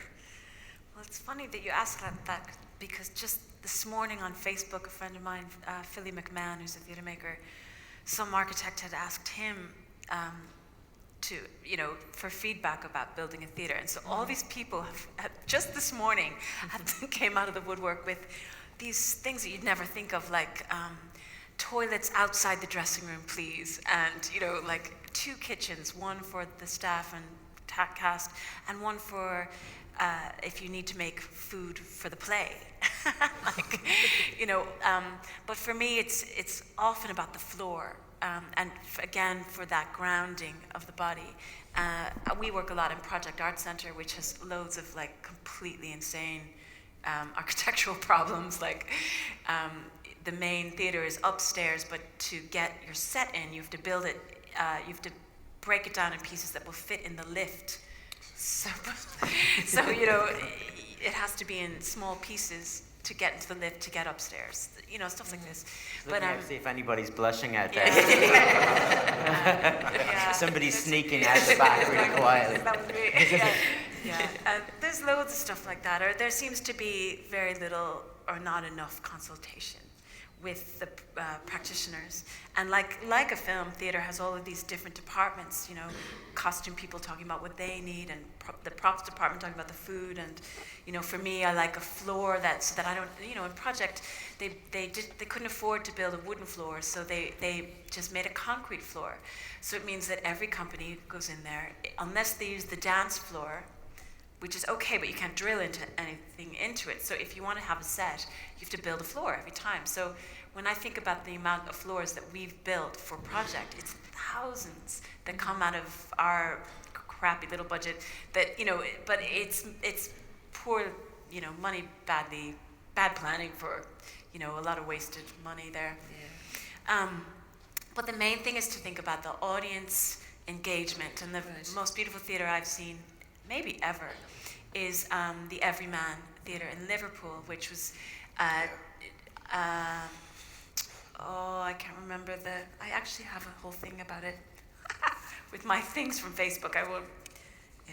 Well, it's funny that you ask that because just this morning on Facebook, a friend of mine, Philly McMahon, who's a theatre maker, some architect had asked him for feedback about building a theatre. And so all these people have just this morning came out of the woodwork with these things that you'd never think of, like toilets outside the dressing room, please, and like 2 kitchens, one for the staff and cast, and one for if you need to make food for the play. Like, but for me, it's often about the floor. And again, for that grounding of the body. We work a lot in Project Art Center, which has loads of like completely insane architectural problems. Like the main theater is upstairs, but to get your set in, you have to build it, you have to break it down in pieces that will fit in the lift. So it has to be in small pieces to get into the lift to get upstairs. Stuff like this. But see if anybody's blushing out there. Somebody's sneaking out the back really quietly. That was me. Yeah. There's loads of stuff like that. Or there seems to be very little or not enough consultation with the practitioners. And like a film, theater has all of these different departments, costume people talking about what they need, and the props department talking about the food. And, for me, I like a floor so that I don't, in Project, they couldn't afford to build a wooden floor, so they just made a concrete floor. So it means that every company goes in there, unless they use the dance floor, which is okay, but you can't drill anything into it. So if you want to have a set, you have to build a floor every time. So when I think about the amount of floors that we've built for Project, it's thousands that come out of our crappy little budget. That but it's poor, money, bad planning for, a lot of wasted money there. Yeah. But the main thing is to think about the audience engagement, and the most beautiful theater I've seen, maybe ever, is the Everyman Theatre in Liverpool, which was, I can't remember I actually have a whole thing about it with my things from Facebook. I will,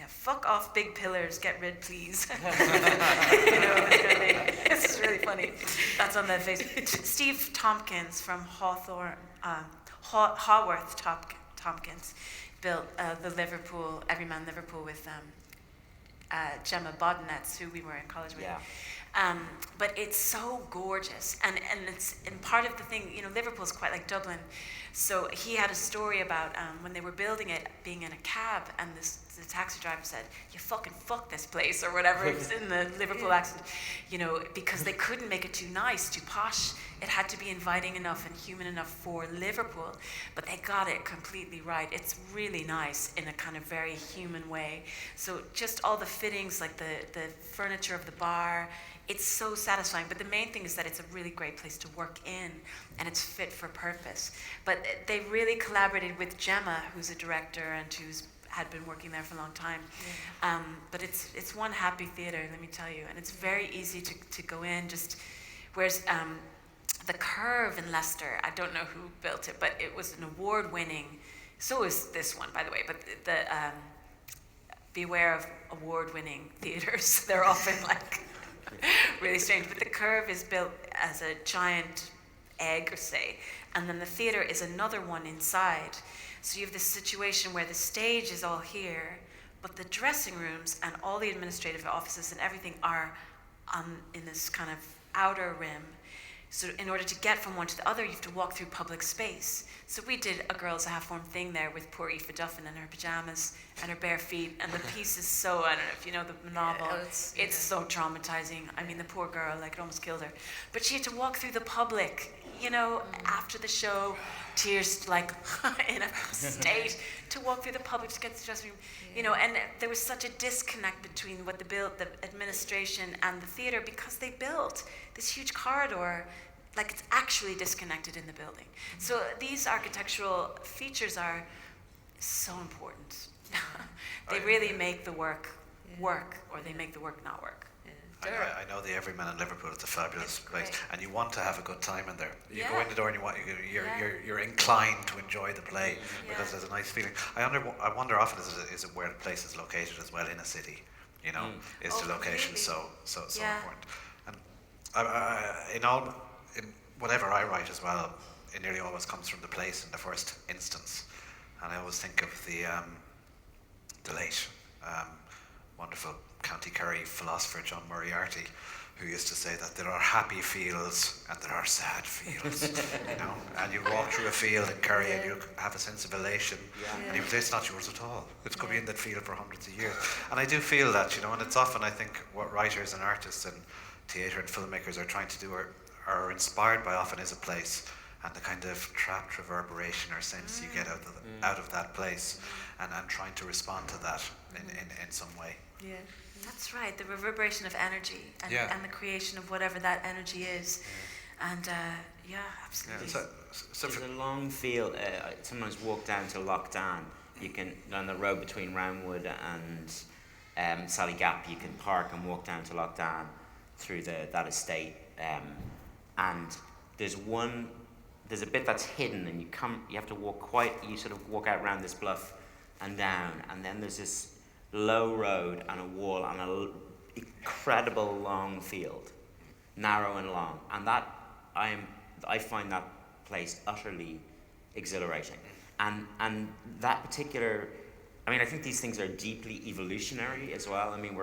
fuck off big pillars, get rid please. This is really funny. That's on the Facebook. Steve Tompkins from Haworth Tompkins built the Everyman Liverpool with Gemma Bodnetz, who we were in college with. Yeah. But it's so gorgeous, and part of the thing, Liverpool's quite like Dublin, so he had a story about when they were building it, being in a cab, and the taxi driver said, "You fucking fuck this place," or whatever. It's in the Liverpool accent, because they couldn't make it too nice, too posh. It had to be inviting enough and human enough for Liverpool, but they got it completely right. It's really nice in a kind of very human way. So just all the fittings, like the furniture of the bar, it's so satisfying. But the main thing is that it's a really great place to work in, and it's fit for purpose. But they really collaborated with Gemma, who's a director and had been working there for a long time. Yeah. But it's one happy theater, let me tell you, and it's very easy to go in. Whereas the Curve in Leicester, I don't know who built it, but it was an award-winning. So is this one, by the way. But beware of award-winning theaters. They're often like really strange. But the Curve is built as a giant egg, or say, and then the theater is another one inside. So you have this situation where the stage is all here, but the dressing rooms and all the administrative offices and everything are in this kind of outer rim. So in order to get from one to the other, you have to walk through public space. So we did a Girls Half-Formed Thing there with poor Aoife Duffin in her pajamas and her bare feet, and the piece is so, I don't know if you know the novel, it's so traumatizing. I mean, the poor girl, like, it almost killed her. But she had to walk through the public, after the show, tears, like, in a state, to walk through the public to get to the dressing room, and there was such a disconnect between what the administration and the theater, because they built this huge corridor, like it's actually disconnected in the building. So these architectural features are so important. They really make the work work, or they make the work not work. I know the Everyman in Liverpool. It's a fabulous place, and you want to have a good time in there. You go in the door and you're inclined to enjoy the play, because there's a nice feeling. I wonder often is it where the place is located as well in a city? Is the location so important? And in whatever I write as well, it nearly always comes from the place in the first instance. And I always think of the late, wonderful County Kerry philosopher John Moriarty, who used to say that there are happy fields and there are sad fields, you know. And you walk through a field in Kerry and you have a sense of elation, and you would say it's not yours at all. It could be in that field for hundreds of years. And I do feel that, you know, and it's often, I think, what writers and artists and theatre and filmmakers are trying to do are inspired by often is a place and the kind of trapped reverberation or sense you get out of that place, and trying to respond to that in some way. Yeah, that's right. The reverberation of energy and the creation of whatever that energy is. And absolutely. There's a long field. I sometimes walk down to Loughdane. You can, on the road between Roundwood and Sally Gap, you can park and walk down to Loughdane through that estate. And there's a bit that's hidden, and you have to you sort of walk out around this bluff and down, and then there's this low road and a wall and an incredible long field, narrow and long, and that I find that place utterly exhilarating, and that particular, I mean, I think these things are deeply evolutionary as well. I mean,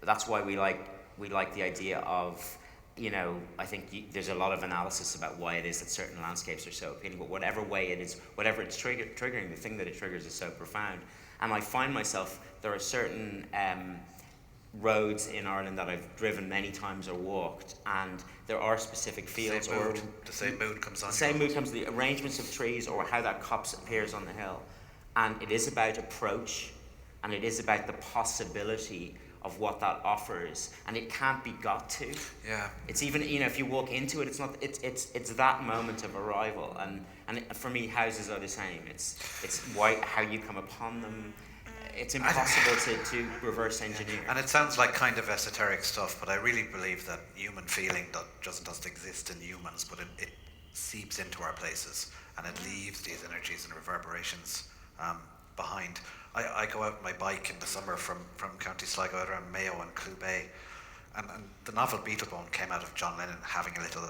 that's why we like the idea of, you know, I think there's a lot of analysis about why it is that certain landscapes are so appealing, but whatever way it is, whatever it's triggering, the thing that it triggers is so profound. And I find myself, there are certain roads in Ireland that I've driven many times or walked, and there are specific fields the same mood comes on. The same mood comes, the arrangements of trees or how that copse appears on the hill. And it is about approach, and it is about the possibility of what that offers, and it can't be got to. Yeah. It's even, you know, if you walk into it, it's not. It's that moment of arrival, and for me, houses are the same. It's how you come upon them. It's impossible to reverse engineer. And it sounds like kind of esoteric stuff, but I really believe that human feeling doesn't just exist in humans, but it seeps into our places, and it leaves these energies and reverberations behind. I go out on my bike in the summer from County Sligo out around Mayo and Clew Bay, and the novel Beetlebone came out of John Lennon having a little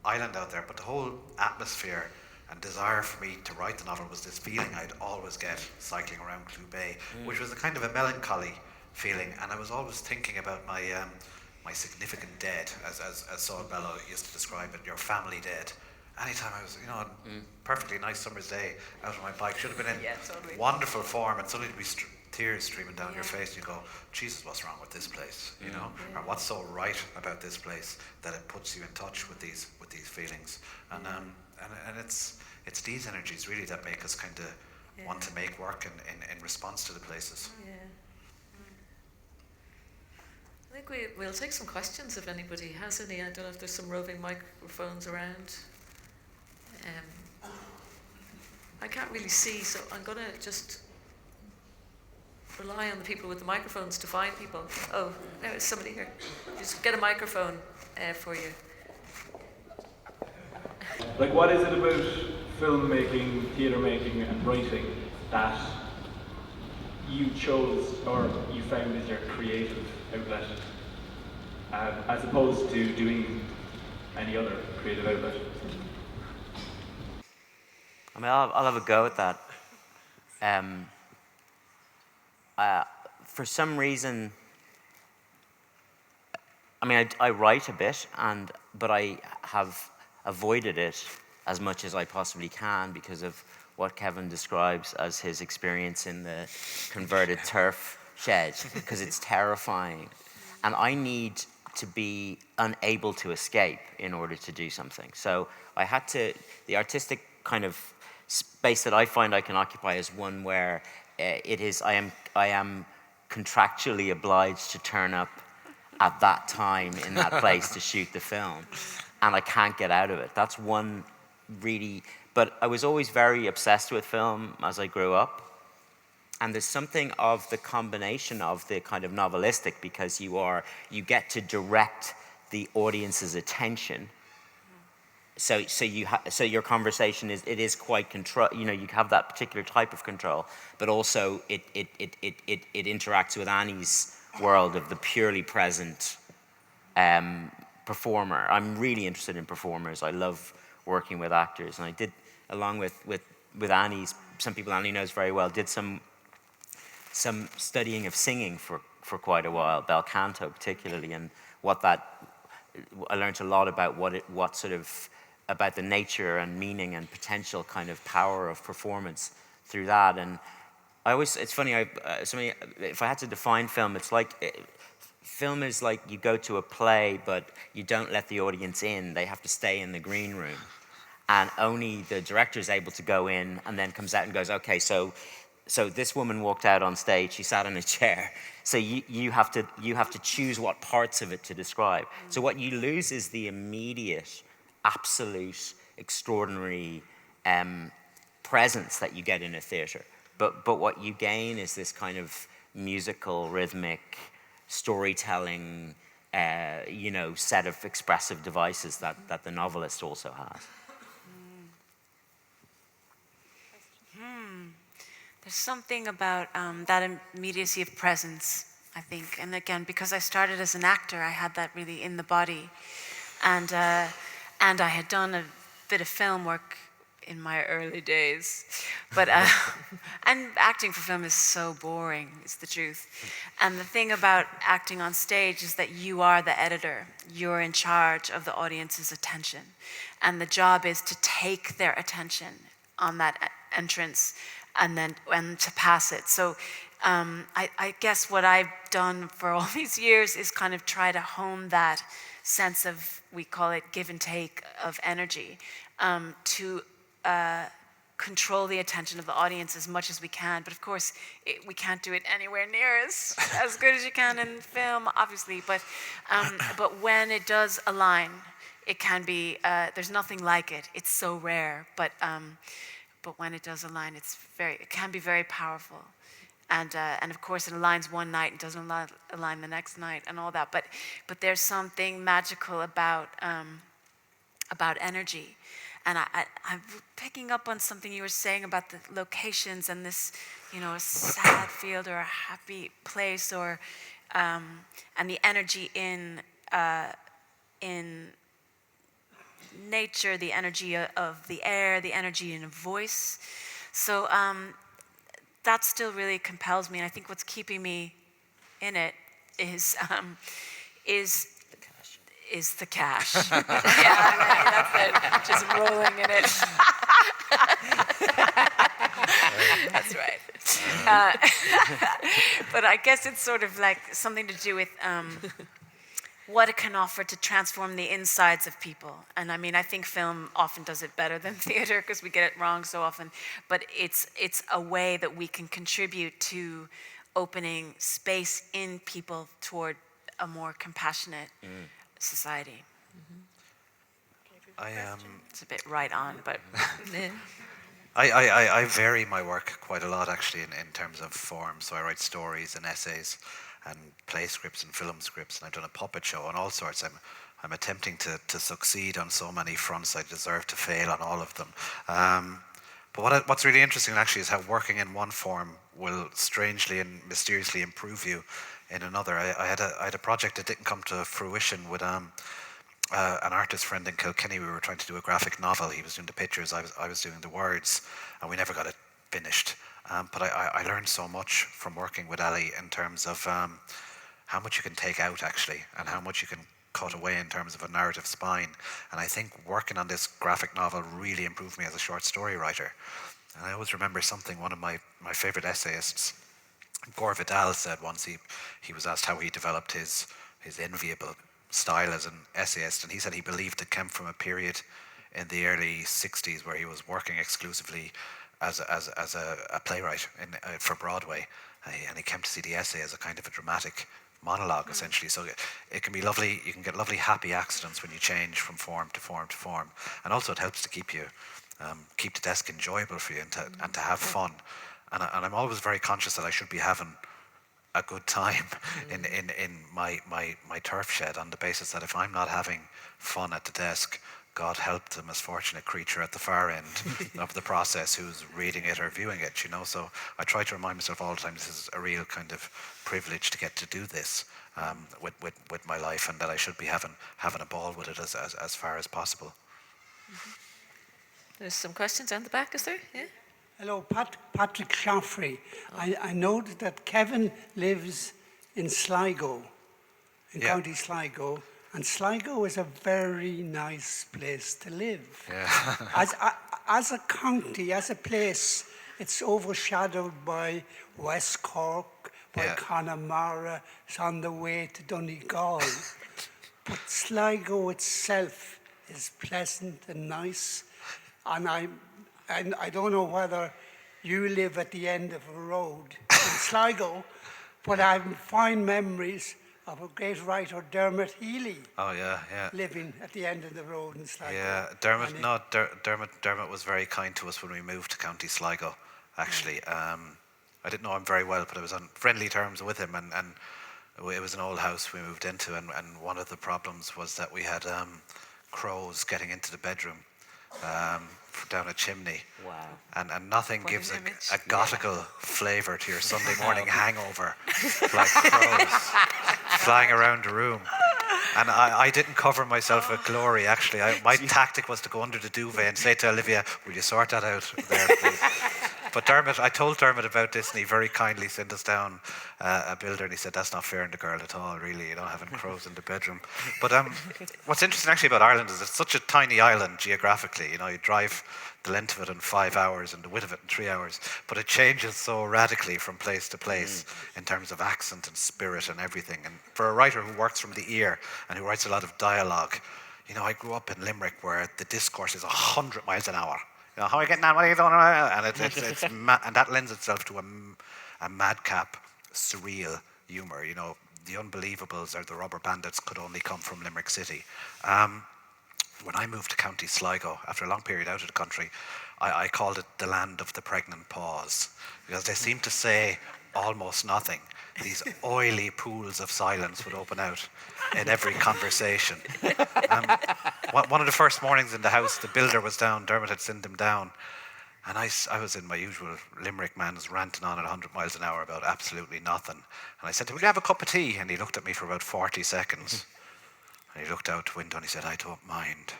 island out there, but the whole atmosphere and desire for me to write the novel was this feeling I'd always get cycling around Clew Bay, which was a kind of a melancholy feeling, and I was always thinking about my significant dead, as Saul Bellow used to describe it, your family dead. Anytime I was, you know, on perfectly nice summer's day out on my bike, should have been in wonderful form, and suddenly there'd be tears streaming down your face, and you go, Jesus, what's wrong with this place, you know, or what's so right about this place that it puts you in touch with these feelings, and it's these energies really that make us kind of want to make work in response to the places. Yeah. I think we'll take some questions if anybody has any. I don't know if there's some roving microphones around. I can't really see, so I'm going to just rely on the people with the microphones to find people. Oh, there's somebody here. Just get a microphone for you. Like, what is it about filmmaking, theatre making, and writing that you chose or you found as your creative outlet, as opposed to doing any other creative outlet? I mean, I'll have a go at that. For some reason, I mean, I write a bit, but I have avoided it as much as I possibly can because of what Kevin describes as his experience in the converted turf shed, because it's terrifying. And I need to be unable to escape in order to do something. So I had to, the artistic kind of space that I find I can occupy is one where I am contractually obliged to turn up at that time in that place to shoot the film, and I can't get out of it. That's one really, but I was always very obsessed with film as I grew up, and there's something of the combination of the kind of novelistic, because you get to direct the audience's attention. So your conversation is quite control. You know, you have that particular type of control, but also it interacts with Annie's world of the purely present performer. I'm really interested in performers. I love working with actors, and I did, along with Annie's, some people Annie knows very well, did some studying of singing for quite a while, bel canto particularly, and I learned a lot about about the nature and meaning and potential kind of power of performance through that. And it's funny, if I had to define film, it's like, film is like you go to a play, but you don't let the audience in. They have to stay in the green room. And only the director is able to go in and then comes out and goes, okay, so this woman walked out on stage, she sat in a chair. So you have to choose what parts of it to describe. So what you lose is the immediate, absolute, extraordinary presence that you get in a theater. But what you gain is this kind of musical, rhythmic, storytelling, set of expressive devices that the novelist also has. There's something about that immediacy of presence, I think. And again, because I started as an actor, I had that really in the body. And I had done a bit of film work in my early days. But, and acting for film is so boring, is the truth. And the thing about acting on stage is that you are the editor. You're in charge of the audience's attention. And the job is to take their attention on that entrance and to pass it. So I guess what I've done for all these years is kind of try to hone that sense of, we call it give and take of energy, to control the attention of the audience as much as we can. But of course, we can't do it anywhere near as good as you can in film, obviously. But when it does align, it can be, there's nothing like it. It's so rare, but when it does align, it can be very powerful. And of course, it aligns one night and doesn't align the next night and all that. But there's something magical about energy. And I'm picking up on something you were saying about the locations and this, a sad field or a happy place, or and the energy in nature, the energy of the air, the energy in a voice. So that still really compels me, and I think what's keeping me in it is the cash. Yeah, that's it. Just rolling in it. That's right. But I guess it's sort of like something to do with what it can offer to transform the insides of people. And I mean, I think film often does it better than theater because we get it wrong so often. But it's a way that we can contribute to opening space in people toward a more compassionate society. It's a bit right on, but I vary my work quite a lot actually in terms of form. So I write stories and essays and play scripts and film scripts, and I've done a puppet show and all sorts. I'm attempting to succeed on so many fronts. I deserve to fail on all of them. But what's really interesting actually is how working in one form will strangely and mysteriously improve you in another. I had a project that didn't come to fruition with an artist friend in Kilkenny. We were trying to do a graphic novel. He was doing the pictures, I was doing the words, and we never got it finished. But I learned so much from working with Ali in terms of how much you can take out actually, and how much you can cut away in terms of a narrative spine. And I think working on this graphic novel really improved me as a short story writer. And I always remember something one of my favorite essayists, Gore Vidal, said once. He was asked how he developed his enviable style as an essayist, and he said he believed it came from a period in the early 60s where he was working exclusively as a playwright for Broadway, and he came to see the essay as a kind of a dramatic monologue, essentially. So it can be lovely. You can get lovely happy accidents when you change from form to form to form, and also it helps to keep the desk enjoyable for you and to have fun. And I'm always very conscious that I should be having a good time in my turf shed, on the basis that if I'm not having fun at the desk, God help the misfortunate creature at the far end of the process who's reading it or viewing it, So I try to remind myself all the time this is a real kind of privilege to get to do this with my life, and that I should be having a ball with it as far as possible. There's some questions on the back, is there? Yeah. Hello, Patrick Shaffrey. I noted that Kevin lives in Sligo. in Yeah. County Sligo, and Sligo is a very nice place to live. Yeah. As a county, as a place, it's overshadowed by West Cork, by Yeah. Connemara. It's on the way to Donegal. But Sligo itself is pleasant and nice, and I don't know whether you live at the end of a road in Sligo, but I have fine memories of a great writer, Dermot Healy, Oh yeah. living at the end of the road in Sligo. Yeah, Dermot was very kind to us when we moved to County Sligo, actually. I didn't know him very well, but I was on friendly terms with him, and it was an old house we moved into, and one of the problems was that we had crows getting into the bedroom down a chimney. Wow. And nothing What gives an image. a gothical flavour to your Sunday morning hangover, like crows flying around the room. And I didn't cover myself with glory, actually. My tactic was to go under the duvet and say to Olivia, will you sort that out there, please? But I told Dermot about this, and he very kindly sent us down a builder, and he said, that's not fair on the girl at all, really, having crows in the bedroom. But what's interesting actually about Ireland is it's such a tiny island geographically. You drive the length of it in 5 hours and the width of it in 3 hours, but it changes so radically from place to place in terms of accent and spirit and everything. And for a writer who works from the ear and who writes a lot of dialogue, I grew up in Limerick where the discourse is 100 miles an hour. How are you getting on? What are you doing? And and that lends itself to a madcap, surreal humour. The Unbelievables or the Rubber Bandits could only come from Limerick City. When I moved to County Sligo, after a long period out of the country, I called it the land of the pregnant pause, because they seemed to say almost nothing. These oily pools of silence would open out in every conversation. One of the first mornings in the house, the builder was down, Dermot had sent him down, and I was in my usual Limerick man's ranting on at 100 miles an hour about absolutely nothing. And I said to him, will you have a cup of tea? And he looked at me for about 40 seconds. And he looked out the window and he said, I don't mind.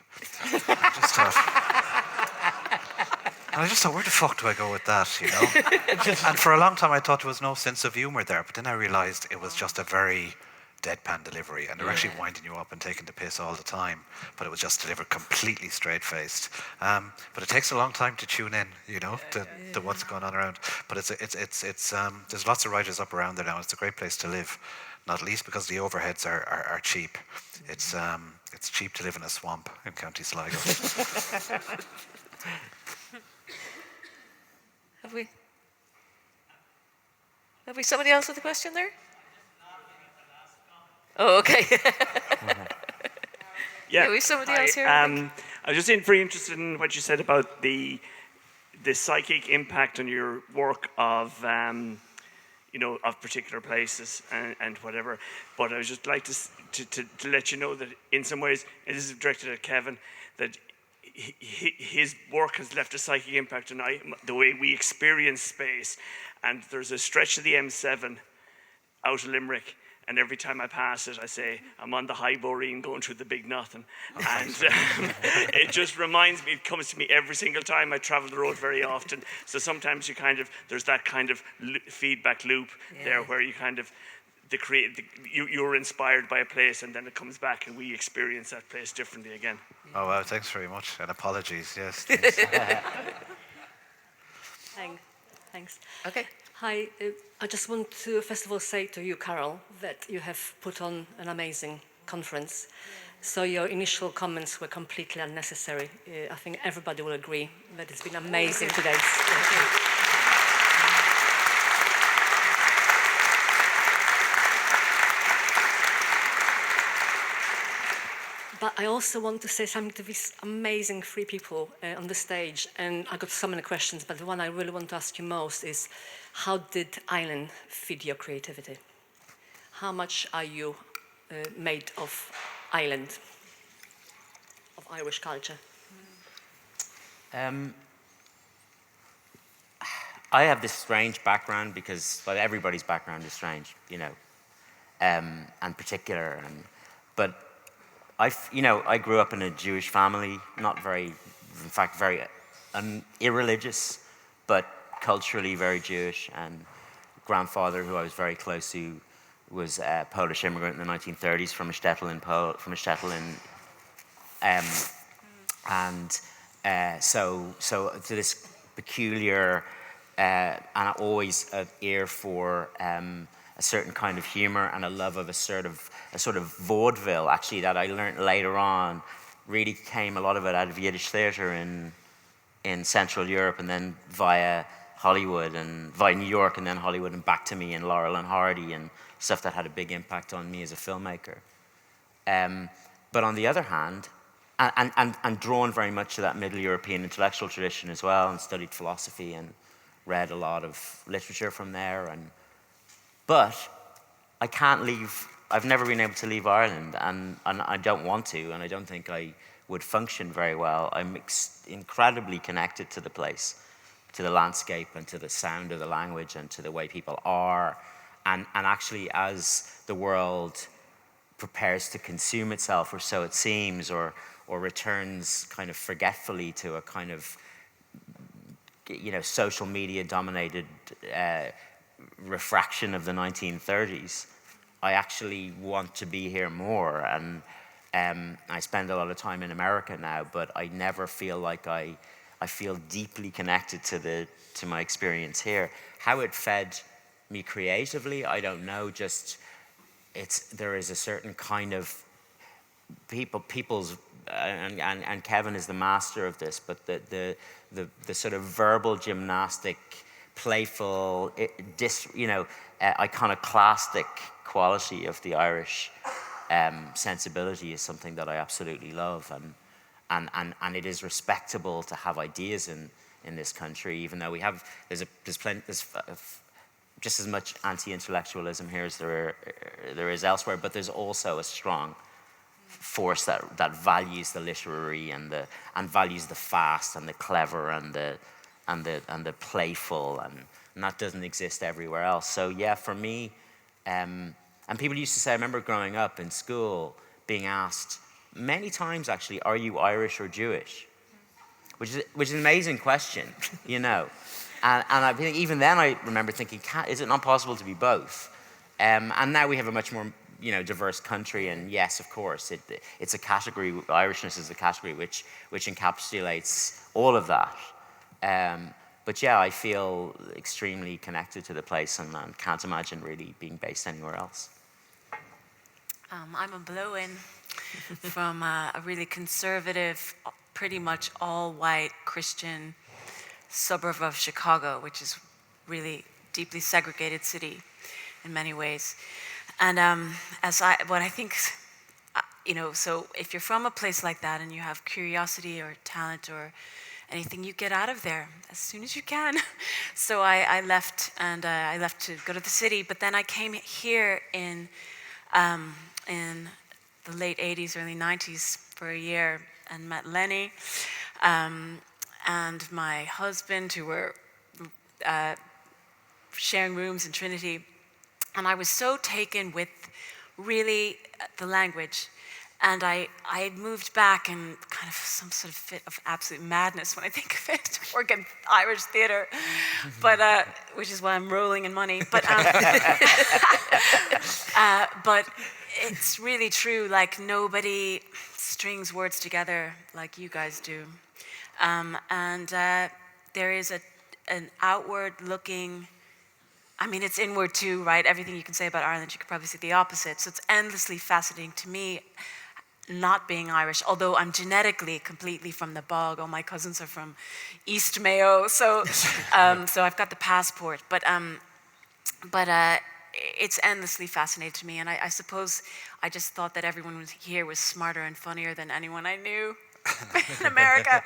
And I just thought, where the fuck do I go with that, And for a long time I thought there was no sense of humour there, but then I realised it was just a very deadpan delivery, and they're actually winding you up and taking the piss all the time, but it was just delivered completely straight-faced. But it takes a long time to tune in, to what's going on around. But it's there's lots of writers up around there now. It's a great place to live, not least because the overheads are cheap. It's cheap to live in a swamp in County Sligo. Have we somebody else with a question there? Oh, okay. Yeah, we have somebody else here. I was just very interested in what you said about the psychic impact on your work of of particular places and whatever. But I would just like to let you know that in some ways, and this is directed at Kevin, that his work has left a psychic impact on the way we experience space. And there's a stretch of the M7 out of Limerick, and every time I pass it, I say, I'm on the High Boreen going through the big nothing. And it just reminds me, it comes to me every single time. I travel the road very often. So sometimes there's that kind of feedback loop there where you you're inspired by a place, and then it comes back and we experience that place differently again. Oh, wow, thanks very much, and apologies, yes. Thanks. Okay. Hi, I just want to first of all say to you, Carole, that you have put on an amazing conference. So your initial comments were completely unnecessary. I think everybody will agree that it's been amazing today. But I also want to say something to these amazing three people on the stage. And I got so many questions, but the one I really want to ask you most is, how did Ireland feed your creativity? How much are you made of Ireland, of Irish culture? I have this strange background because, well, everybody's background is strange, and particular. But I grew up in a Jewish family, very irreligious, but culturally very Jewish, and grandfather who I was very close to was a Polish immigrant in the 1930s from a shtetl so to this peculiar and always an ear for a certain kind of humor and a love of a sort of vaudeville, actually, that I learned later on really came, a lot of it, out of Yiddish theater in Central Europe, and then via Hollywood and via New York, and then Hollywood, and back to me in Laurel and Hardy and stuff that had a big impact on me as a filmmaker. But on the other hand, and drawn very much to that Middle European intellectual tradition as well, and studied philosophy and read a lot of literature from there. But I can't leave. I've never been able to leave Ireland, and I don't want to, and I don't think I would function very well. I'm incredibly connected to the place, to the landscape, and to the sound of the language, and to the way people are. And actually, as the world prepares to consume itself, or so it seems, or returns kind of forgetfully to a kind of, social media dominated refraction of the 1930s, I actually want to be here more. And I spend a lot of time in America now, but I never feel like I feel deeply connected to my experience here. How it fed me creatively, I don't know. Just there is a certain kind of people's and Kevin is the master of this, but the sort of verbal gymnastic, playful, iconoclastic quality of the Irish sensibility is something that I absolutely love, and it is respectable to have ideas in this country, even though there's just as much anti-intellectualism here as there is elsewhere, but there's also a strong force that values the literary and values the fast and the clever and the playful, and that doesn't exist everywhere else. So yeah, for me, and people used to say, I remember growing up in school being asked many times, actually, are you Irish or Jewish? Which is an amazing question, And I think even then I remember thinking, is it not possible to be both? And now we have a much more diverse country, and yes, of course, it's a category. Irishness is a category which encapsulates all of that. But yeah, I feel extremely connected to the place, and can't imagine really being based anywhere else. I'm a blow-in from a really conservative, pretty much all-white Christian suburb of Chicago, which is really deeply segregated city in many ways. And so if you're from a place like that and you have curiosity or talent or anything, you get out of there as soon as you can. So I left, and I left to go to the city, but then I came here in the late 80s, early 90s for a year and met Lenny and my husband, who were sharing rooms in Trinity. And I was so taken with really the language. And I had moved back in kind of some sort of fit of absolute madness when I think of it, to work in Irish theater, but which is why I'm rolling in money. But but it's really true. Like, nobody strings words together like you guys do, and there is an outward-looking. I mean, it's inward too, right? Everything you can say about Ireland, you could probably say the opposite. So it's endlessly fascinating to me, not being Irish, although I'm genetically completely from the bog. All my cousins are from East Mayo, so so I've got the passport. But it's endlessly fascinating to me, and I suppose I just thought that everyone here was smarter and funnier than anyone I knew in America,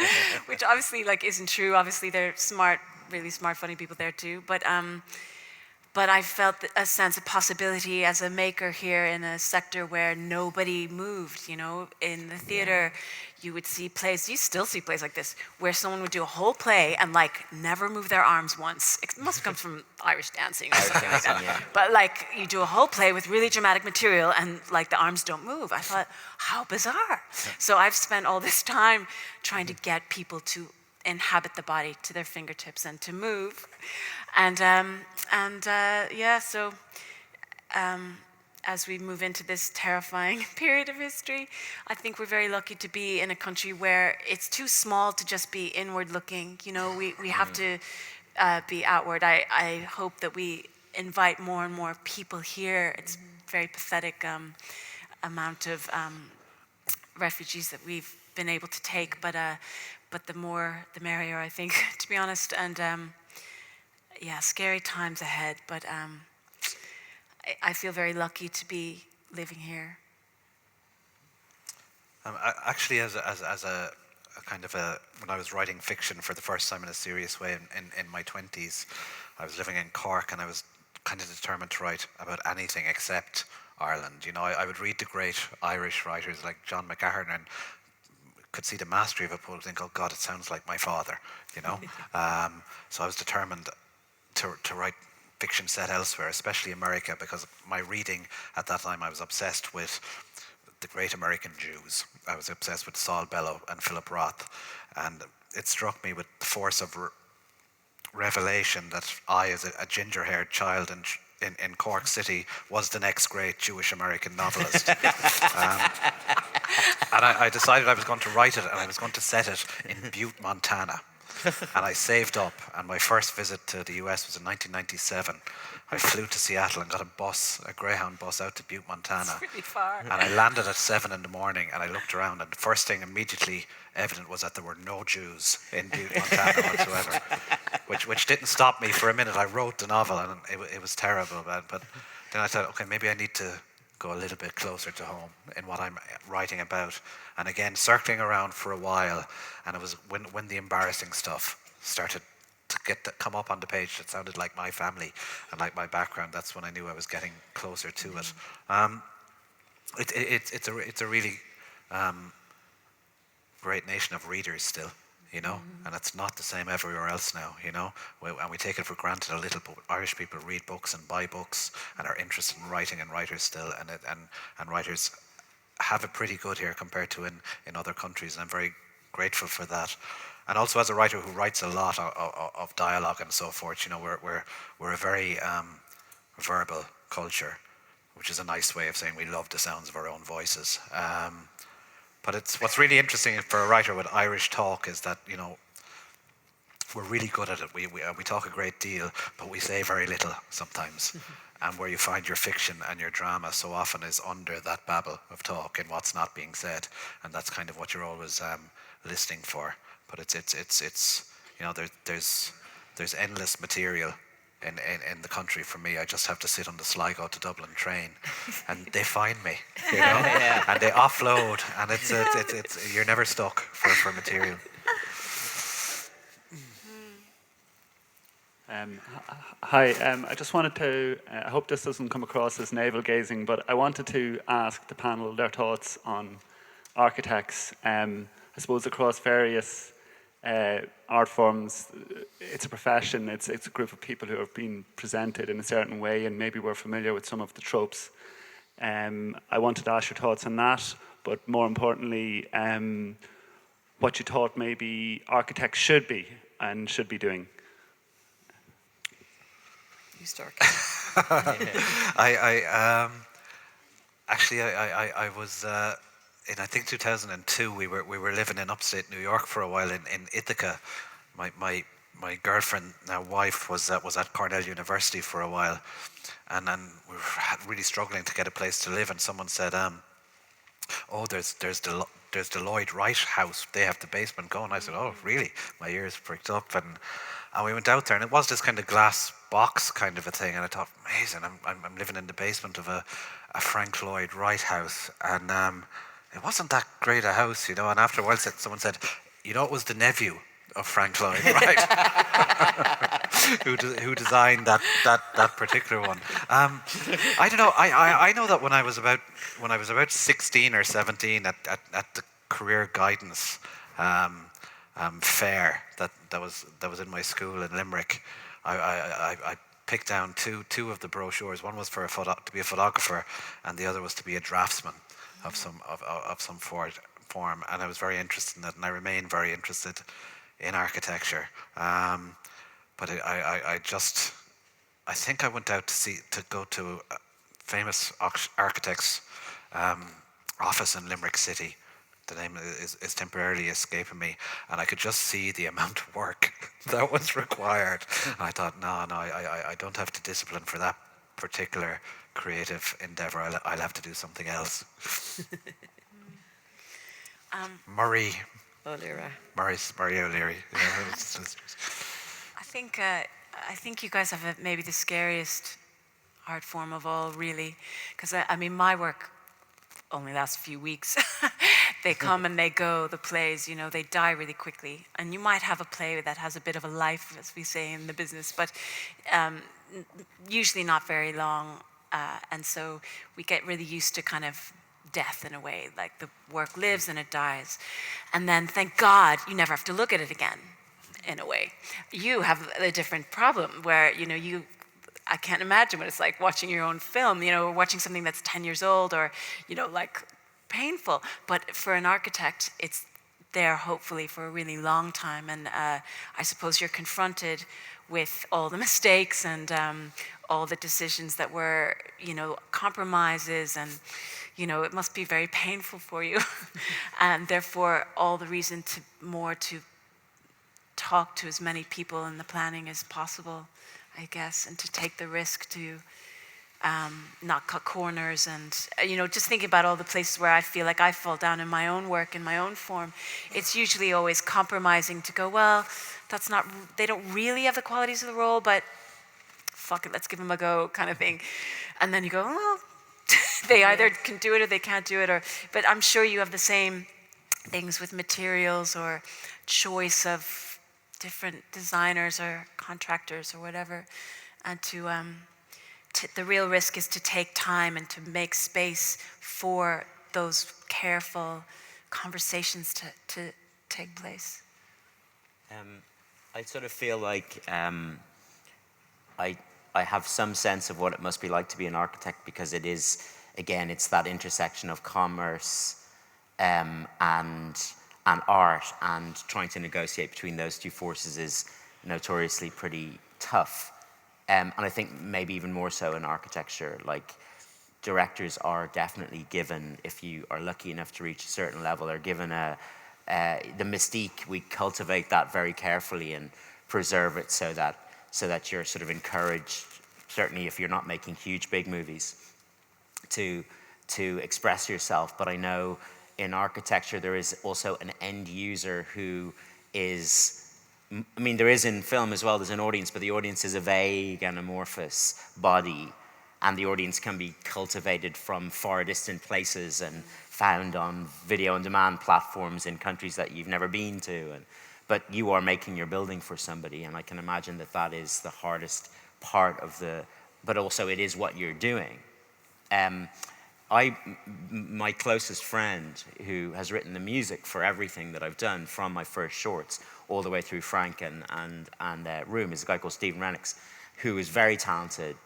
which obviously isn't true. Obviously, they're smart, really smart, funny people there too. But I felt a sense of possibility as a maker here in a sector where nobody moved. In the theater, you would see plays, you still see plays like this, where someone would do a whole play and never move their arms once. It must have come from Irish dancing or something like that. Yeah. But you do a whole play with really dramatic material and the arms don't move. I thought, how bizarre. So I've spent all this time trying to get people to inhabit the body to their fingertips and to move. as we move into this terrifying period of history. I think we're very lucky to be in a country where it's too small to just be inward looking. You know, we have to be outward. I hope that we invite more and more people here. It's very pathetic amount of refugees that we've been able to take, but the more the merrier, I think, to be honest. And yeah, scary times ahead, but I feel very lucky to be living here. Actually, as a kind of when I was writing fiction for the first time in a serious way in my 20s, I was living in Cork, and I was kind of determined to write about anything except Ireland. You know, I would read the great Irish writers like John McGahern and could see the mastery of a poem and think, oh God, it sounds like my father, you know. So I was determined to write fiction set elsewhere, especially America, because my reading at that time, I was obsessed with the great American Jews. I was obsessed with Saul Bellow and Philip Roth, and it struck me with the force of revelation that I, as a ginger-haired child in Cork City, was the next great Jewish American novelist. And I decided I was going to write it, and I was going to set it in Butte, Montana. And I saved up, and my first visit to the US was in 1997. I flew to Seattle and got a Greyhound bus out to Butte, Montana. It's really far. And I landed at 7 in the morning, and I looked around, and the first thing immediately evident was that there were no Jews in Butte, Montana whatsoever, which didn't stop me for a minute. I wrote the novel, and it was terrible, but then I thought, okay, maybe I need to go a little bit closer to home in what I'm writing about. And again, circling around for a while, and it was when the embarrassing stuff started to come up on the page that sounded like my family and like my background, that's when I knew I was getting closer to it. It's a really great nation of readers still, you know, and it's not the same everywhere else now, you know, and we take it for granted a little, but Irish people read books and buy books and are interested in writing and writers still, and writers have it pretty good here compared to in other countries, and I'm very grateful for that. And also, as a writer who writes a lot of dialogue and so forth, you know, we're a very verbal culture, which is a nice way of saying we love the sounds of our own voices. But what's really interesting for a writer with Irish talk is that, you know, we're really good at it. We talk a great deal, but we say very little sometimes. And where you find your fiction and your drama so often is under that babble of talk and what's not being said, and that's kind of what you're always listening for. But it's you know, there's endless material in the country for me. I just have to sit on the Sligo to Dublin train, and they find me, you know, and they offload, and it's you're never stuck for material. Hi, I just wanted to, I hope this doesn't come across as navel-gazing, but I wanted to ask the panel their thoughts on architects. I suppose across various art forms, it's a profession, it's a group of people who have been presented in a certain way, and maybe we're familiar with some of the tropes. I wanted to ask your thoughts on that, but more importantly, what you thought maybe architects should be and should be doing. You start. I was in, I think, 2002. We were living in upstate New York for a while in Ithaca. My girlfriend, now wife, was at Cornell University for a while, and then we were really struggling to get a place to live. And someone said, "Oh, there's the Lloyd Wright house. They have the basement going." I said, "Oh, really?" My ears pricked up, and we went out there, and it was this kind of glass box kind of a thing, and I thought, amazing, I'm living in the basement of a Frank Lloyd Wright house, and it wasn't that great a house, you know. And after a while, someone said, "You know, it was the nephew of Frank Lloyd Wright who designed that particular one." I don't know. I know that when I was about 16 or 17 at the career guidance fair that was in my school in Limerick, I picked down two of the brochures. One was for to be a photographer, and the other was to be a draftsman of some form. And I was very interested in that, and I remain very interested in architecture. But I think I went out to go to famous architect's office in Limerick City. The name is temporarily escaping me, and I could just see the amount of work that was required. And I thought, no, I don't have to discipline for that particular creative endeavor. I'll have to do something else. Murray O'Leary. Murray O'Leary. I think you guys have maybe the scariest art form of all, really, because I mean, my work only lasts a few weeks. They come and they go, the plays, you know, they die really quickly. And you might have a play that has a bit of a life, as we say in the business, but usually not very long. And so we get really used to kind of death in a way, like the work lives and it dies. And then, thank God, you never have to look at it again, in a way. You have a different problem where, you know, I can't imagine what it's like watching your own film, you know, watching something that's 10 years old or, you know, like painful. But for an architect, it's there hopefully for a really long time. And I suppose you're confronted with all the mistakes and all the decisions that were, you know, compromises, and, you know, it must be very painful for you. And therefore, all the reason to talk to as many people in the planning as possible, I guess, and to take the risk to not cut corners. And, you know, just thinking about all the places where I feel like I fall down in my own work, in my own form, it's usually always compromising to go, well, they don't really have the qualities of the role, but fuck it, let's give them a go, kind of thing. And then you go, well, they either can do it or they can't do it. But I'm sure you have the same things with materials or choice of different designers or contractors or whatever. And the real risk is to take time and to make space for those careful conversations to take place. I sort of feel like I have some sense of what it must be like to be an architect, because it is, again, it's that intersection of commerce and art, and trying to negotiate between those two forces is notoriously pretty tough. And I think maybe even more so in architecture. Like, directors are definitely given, if you are lucky enough to reach a certain level, are given the mystique. We cultivate that very carefully and preserve it so that you're sort of encouraged, certainly if you're not making huge, big movies, to express yourself. But I know in architecture there is also an end user who is, I mean, there is in film as well, there's an audience, but the audience is a vague and amorphous body, and the audience can be cultivated from far distant places and found on video-on-demand platforms in countries that you've never been to. But you are making your building for somebody, and I can imagine that is the hardest part of but also it is what you're doing. My closest friend, who has written the music for everything that I've done, from my first shorts all the way through Frank and Room, is a guy called Stephen Rennicks, who is very talented,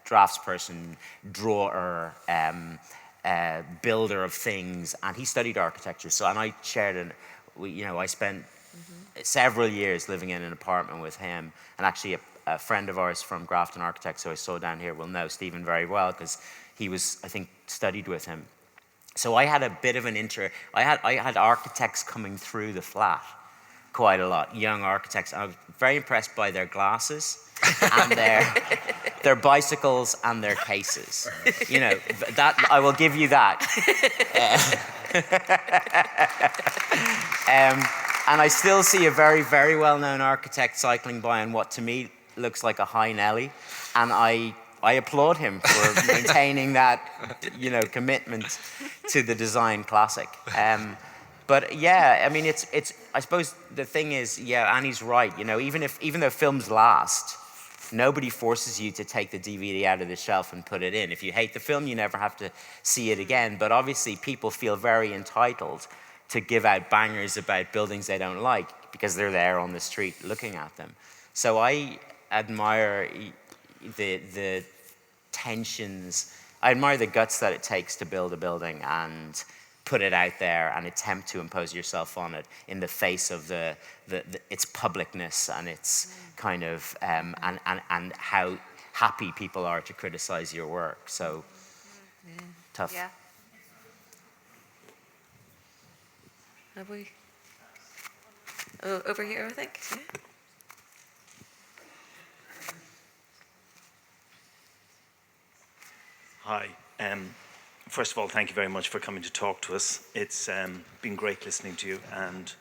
draftsperson, drawer, builder of things, and he studied architecture. And I shared I spent several years living in an apartment with him, and actually a friend of ours from Grafton Architects, who I saw down here, will know Stephen very well, because he was, I think, studied with him. So I had a bit of I had architects coming through the flat quite a lot, young architects. I was very impressed by their glasses and their bicycles and their cases. You know, that I will give you that. And I still see a very, very well-known architect cycling by on what to me looks like a high Nelly, and I applaud him for maintaining that, commitment to the design classic. But yeah, I mean, it's. I suppose the thing is, yeah, Annie's right. Even though films last, nobody forces you to take the DVD out of the shelf and put it in. If you hate the film, you never have to see it again. But obviously, people feel very entitled to give out bangers about buildings they don't like because they're there on the street looking at them. So I admire the tensions. I admire the guts that it takes to build a building and put it out there and attempt to impose yourself on it in the face of its publicness and its kind of and how happy people are to criticize your work. So tough. Yeah. Have we? Oh, over here, I think. Yeah. Hi. First of all, thank you very much for coming to talk to us. It's been great listening to you and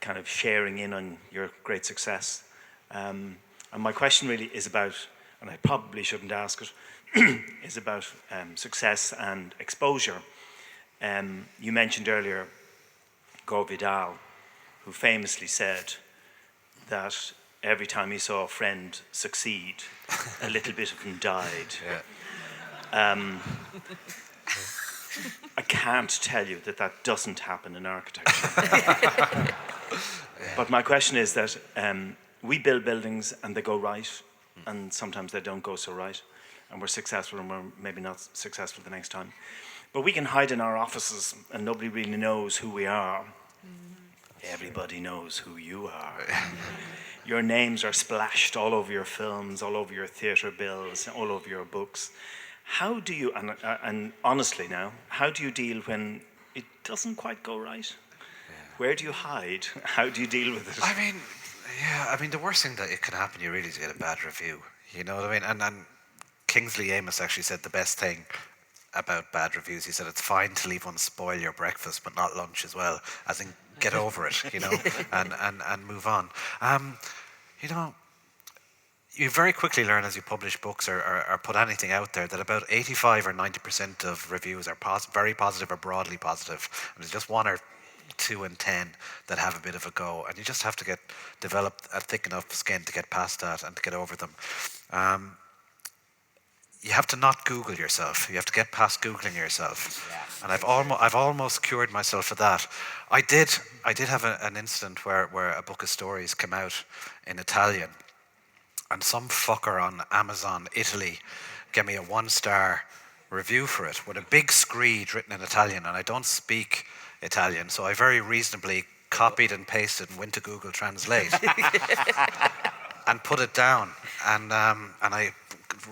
kind of sharing in on your great success. And my question really is about, and I probably shouldn't ask it, is about success and exposure. You mentioned earlier Gore Vidal, who famously said that every time he saw a friend succeed, a little bit of him died. I can't tell you that that doesn't happen in architecture. But my question is that we build buildings and they go right, and sometimes they don't go so right, and we're successful and we're maybe not successful the next time. But we can hide in our offices and nobody really knows who we are. Everybody knows who you are. Your names are splashed all over your films, all over your theatre bills, all over your books. How do you, and honestly now, how do you deal when it doesn't quite go right? Where do you hide? How do you deal with it? I mean, the worst thing that it can happen you really is to get a bad review. You know what I mean? And Kingsley Amis actually said the best thing about bad reviews. He said it's fine to leave one spoil your breakfast, but not lunch as well. As in, get over it, you know, and move on. You know, you very quickly learn as you publish books or put anything out there that about 85 or 90% of reviews are very positive or broadly positive, and there's just 1 or 2 in 10 that have a bit of a go, and you just have to develop a thick enough skin to get past that and to get over them. You have to not Google yourself. You have to get past Googling yourself. Yeah. And I've almost cured myself of that. I did have an incident where a book of stories came out in Italian, and some fucker on Amazon Italy gave me a 1-star review for it with a big screed written in Italian, and I don't speak Italian, so I very reasonably copied and pasted and went to Google Translate and put it down, and I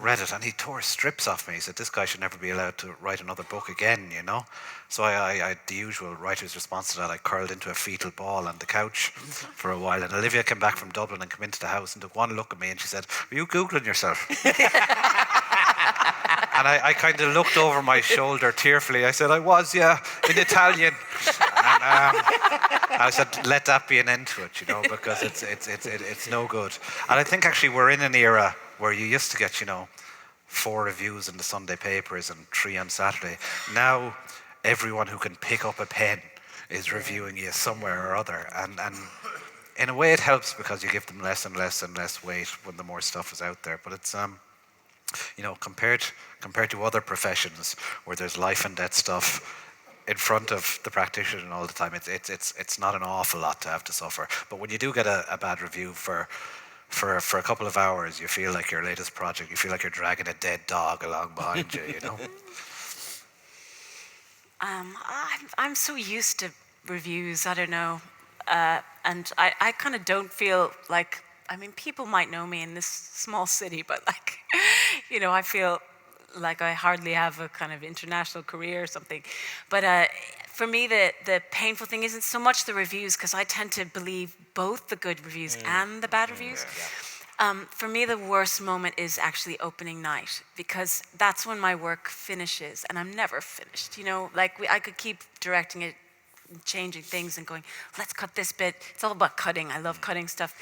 read it, and he tore strips off me. He said, this guy should never be allowed to write another book again, you know. So I the usual writer's response to that, I curled into a fetal ball on the couch for a while, and Olivia came back from Dublin and came into the house and took one look at me and she said, are you Googling yourself? And I kind of looked over my shoulder tearfully. I said, I was, yeah, in Italian. And I said, let that be an end to it, you know, because it's no good. And I think actually we're in an era where you used to get, you know, 4 reviews in the Sunday papers and 3 on Saturday. Now everyone who can pick up a pen is reviewing you somewhere or other. And in a way it helps because you give them less and less and less weight when the more stuff is out there. But it's you know, compared to other professions where there's life and death stuff in front of the practitioner all the time, it's not an awful lot to have to suffer. But when you do get a bad review for a couple of hours, you feel like your latest project, you feel like you're dragging a dead dog along behind you, you know? I'm so used to reviews, I don't know. And I kind of don't feel like, I mean, people might know me in this small city, but like, you know, I feel like I hardly have a kind of international career or something. But for me, the painful thing isn't so much the reviews, because I tend to believe both the good reviews and the bad reviews. For me, the worst moment is actually opening night, because that's when my work finishes, and I'm never finished. You know, like I could keep directing it, changing things and going, let's cut this bit. It's all about cutting. I love cutting stuff.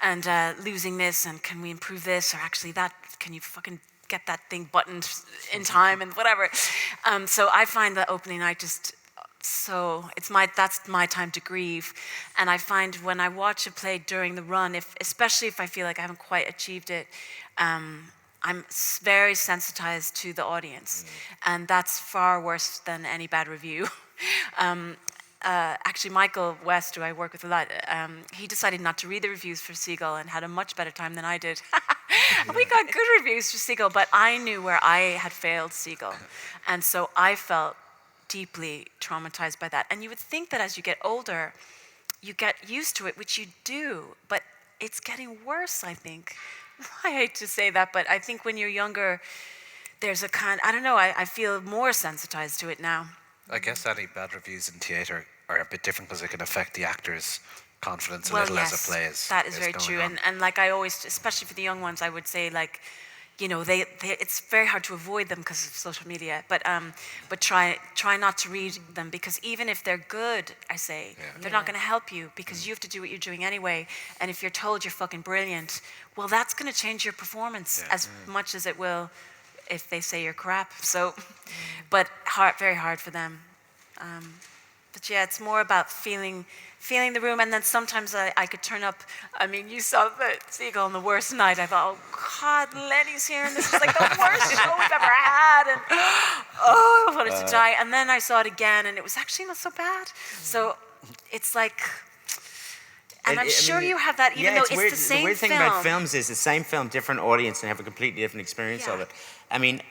And losing this, and can we improve this, or actually that, can you fucking get that thing buttoned in time, and whatever. So I find that opening night just so, that's my time to grieve. And I find when I watch a play during the run, especially if I feel like I haven't quite achieved it, I'm very sensitized to the audience. And that's far worse than any bad review. Actually, Michael West, who I work with a lot, he decided not to read the reviews for Seagull and had a much better time than I did. We got good reviews for Seagull, but I knew where I had failed Seagull. And so I felt deeply traumatized by that. And you would think that as you get older, you get used to it, which you do, but it's getting worse, I think. I hate to say that, but I think when you're younger, there's a I don't know, I feel more sensitized to it now. I guess any bad reviews in theatre are a bit different because it can affect the actor's confidence a Well, little yes, as a play is. that is is very going true. on. And like I always, especially for the young ones, I would say like, you know, they it's very hard to avoid them because of social media. But try not to read them, because even if they're good, I say, they're not going to help you, because you have to do what you're doing anyway. And if you're told you're fucking brilliant, well, that's going to change your performance as much as it will if they say you're crap. So, but very hard for them. But yeah, it's more about feeling the room, and then sometimes I could turn up. I mean, you saw the Seagull on the worst night. I thought, oh God, Lenny's here, and this is like the worst show we've ever had, and oh, I wanted to die. And then I saw it again, and it was actually not so bad. So it's like, and I'm sure you have that, even though it's weird. the same The weird thing film. about films is the same film, different audience, and have a completely different experience of it. I mean,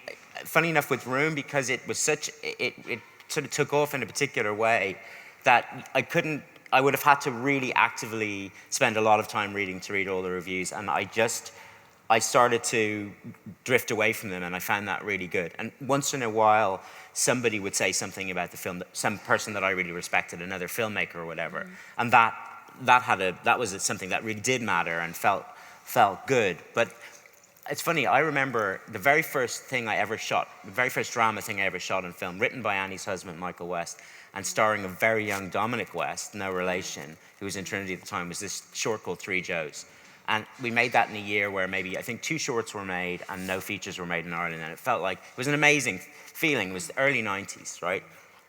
funny enough with Room, because it was it sort of took off in a particular way that I would have had to really actively spend a lot of time to read all the reviews, and I started to drift away from them, and I found that really good. And once in a while, somebody would say something about the film, some person that I really respected, another filmmaker or whatever, and that was something that really did matter and felt good. But it's funny, I remember the very first thing I ever shot, the very first drama thing I ever shot in film, written by Annie's husband, Michael West, and starring a very young Dominic West, no relation, who was in Trinity at the time, was this short called Three Joes. And we made that in a year where maybe, I think 2 shorts were made and no features were made in Ireland. And it felt like, it was an amazing feeling. It was the early 90s, right?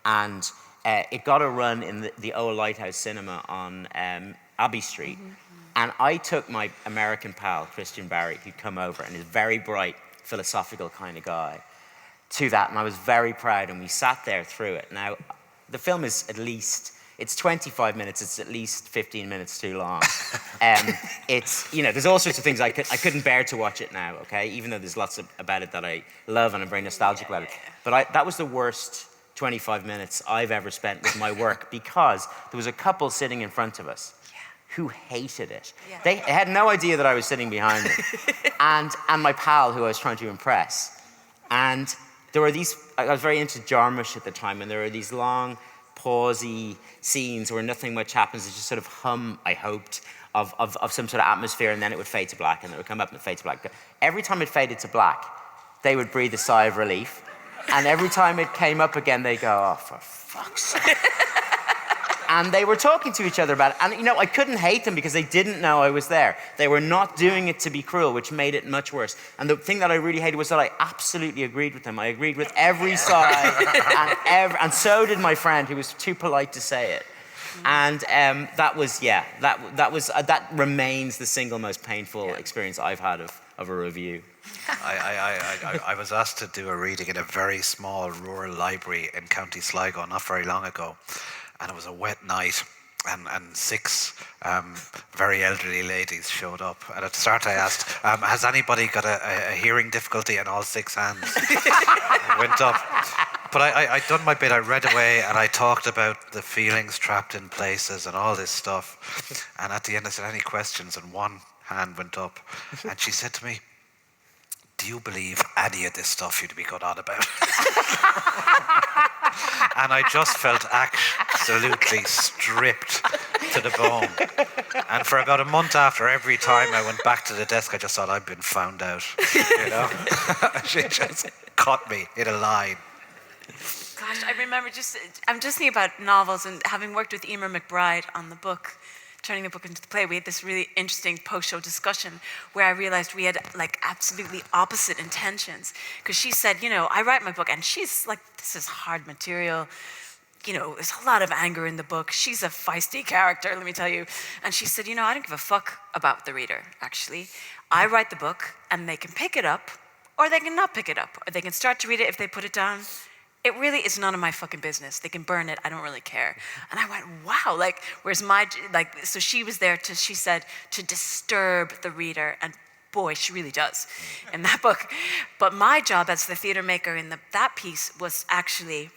And it got a run in the old Lighthouse Cinema on Abbey Street. And I took my American pal, Christian Barry, who'd come over, and is a very bright, philosophical kind of guy, to that. And I was very proud, and we sat there through it. Now, the film is it's 25 minutes, it's at least 15 minutes too long. It's, you know, there's all sorts of things I couldn't bear to watch it now, okay? Even though there's lots about it that I love and I'm very nostalgic about it. But that was the worst 25 minutes I've ever spent with my work, because there was a couple sitting in front of us who hated it. They had no idea that I was sitting behind them. and my pal, who I was trying to impress. And there were I was very into Jarmusch at the time, and there were these long, pausey scenes where nothing much happens. It's just sort of hum, I hoped, of some sort of atmosphere, and then it would fade to black, and it would come up and fade to black. But every time it faded to black, they would breathe a sigh of relief. And every time it came up again, they go, oh, for fuck's sake. And they were talking to each other about it. And, you know, I couldn't hate them because they didn't know I was there. They were not doing it to be cruel, which made it much worse. And the thing that I really hated was that I absolutely agreed with them. I agreed with every side. And so did my friend, who was too polite to say it. And that remains the single most painful experience I've had of a review. I was asked to do a reading in a very small rural library in County Sligo not very long ago. And it was a wet night, and 6 very elderly ladies showed up. And at the start I asked, has anybody got a hearing difficulty? And all 6 hands went up. But I'd done my bit. I read away, and I talked about the feelings trapped in places and all this stuff. And at the end I said, any questions? And 1 hand went up. And she said to me, do you believe any of this stuff you'd be going on about? And I just felt absolutely stripped to the bone. And for about a month after, every time I went back to the desk, I just thought, I've been found out. You know? She just caught me in a line. Gosh, I remember I'm just thinking about novels, and having worked with Emer McBride on the book, turning the book into the play, we had this really interesting post-show discussion where I realized we had like absolutely opposite intentions. Because she said, you know, I write my book, and she's like, this is hard material. You know, there's a lot of anger in the book. She's a feisty character, let me tell you. And she said, you know, I don't give a fuck about the reader, actually. I write the book, and they can pick it up, or they can not pick it up, or they can start to read it if they put it down. It really is none of my fucking business. They can burn it. I don't really care. And I went, wow. Like, whereas so she was there she said, to disturb the reader. And boy, she really does in that book. But my job as the theater maker in that piece was actually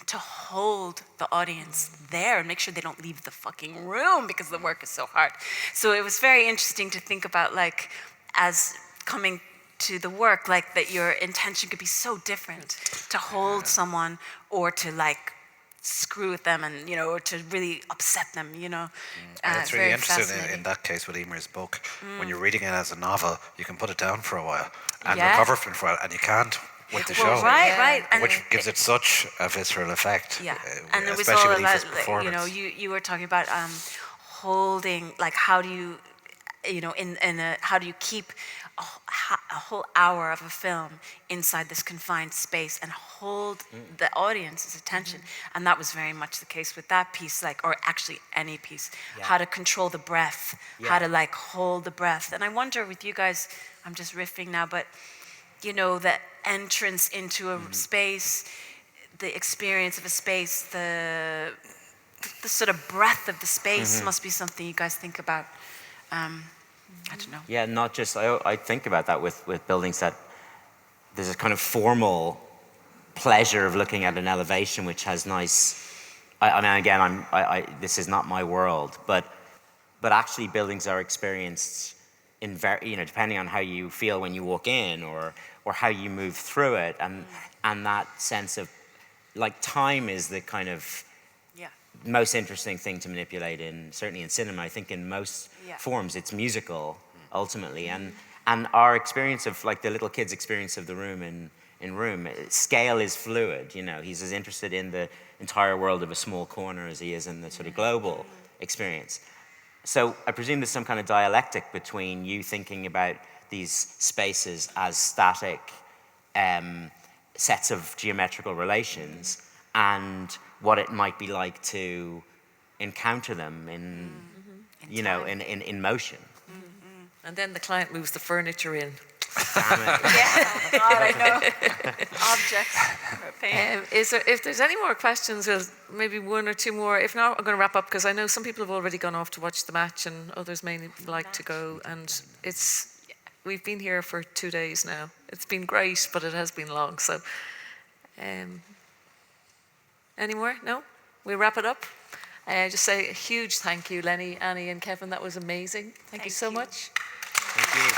to hold the audience there and make sure they don't leave the fucking room because the work is so hard. So it was very interesting to think about, like, as coming to the work, like that your intention could be so different to hold someone or to like screw with them and, you know, or to really upset them, you know. And it's really Very interesting fascinating. in that case with Emer's book. When you're reading it as a novel, you can put it down for a while and Yeah. recover from it for a while, and you can't with the Well, show. right, right. And Which gives it such a visceral effect. yeah, and it was especially all with Aoife's about, performance. you know, you were talking about holding, like how do you, you know, how do you keep a whole hour of a film inside this confined space and hold the audience's attention. And that was very much the case with that piece, like, or actually any piece. How to control the breath, how to like hold the breath. And I wonder with you guys, I'm just riffing now, but you know, the entrance into a space, the experience of a space, the sort of breadth of the space must be something you guys think about. I don't know. Yeah, not just, I think about that with buildings, that there's a kind of formal pleasure of looking at an elevation which has nice, I mean, again, this is not my world, but actually buildings are experienced in very, you know, depending on how you feel when you walk in or how you move through it, and that sense of, like, time is the kind of most interesting thing to manipulate certainly in cinema. I think in most forms it's musical ultimately, and our experience of, like, the little kid's experience of the room in Room, scale is fluid, you know. He's as interested in the entire world of a small corner as he is in the sort of global experience. So I presume there's some kind of dialectic between you thinking about these spaces as static sets of geometrical relations and what it might be like to encounter them in you know, in motion. And then the client moves the furniture in. Damn it. Yeah, God, I know. Objects are a pain. If there's any more questions, maybe one or two more. If not, I'm going to wrap up because I know some people have already gone off to watch the match and others may like to go. And we've been here for 2 days now. It's been great, but it has been long. So, any more? No? We wrap it up. Just say a huge thank you, Lenny, Annie, and Kevin. That was amazing. Thank you so much. Thank you.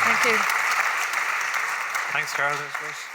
Thank you. Thanks, Carole. That was great.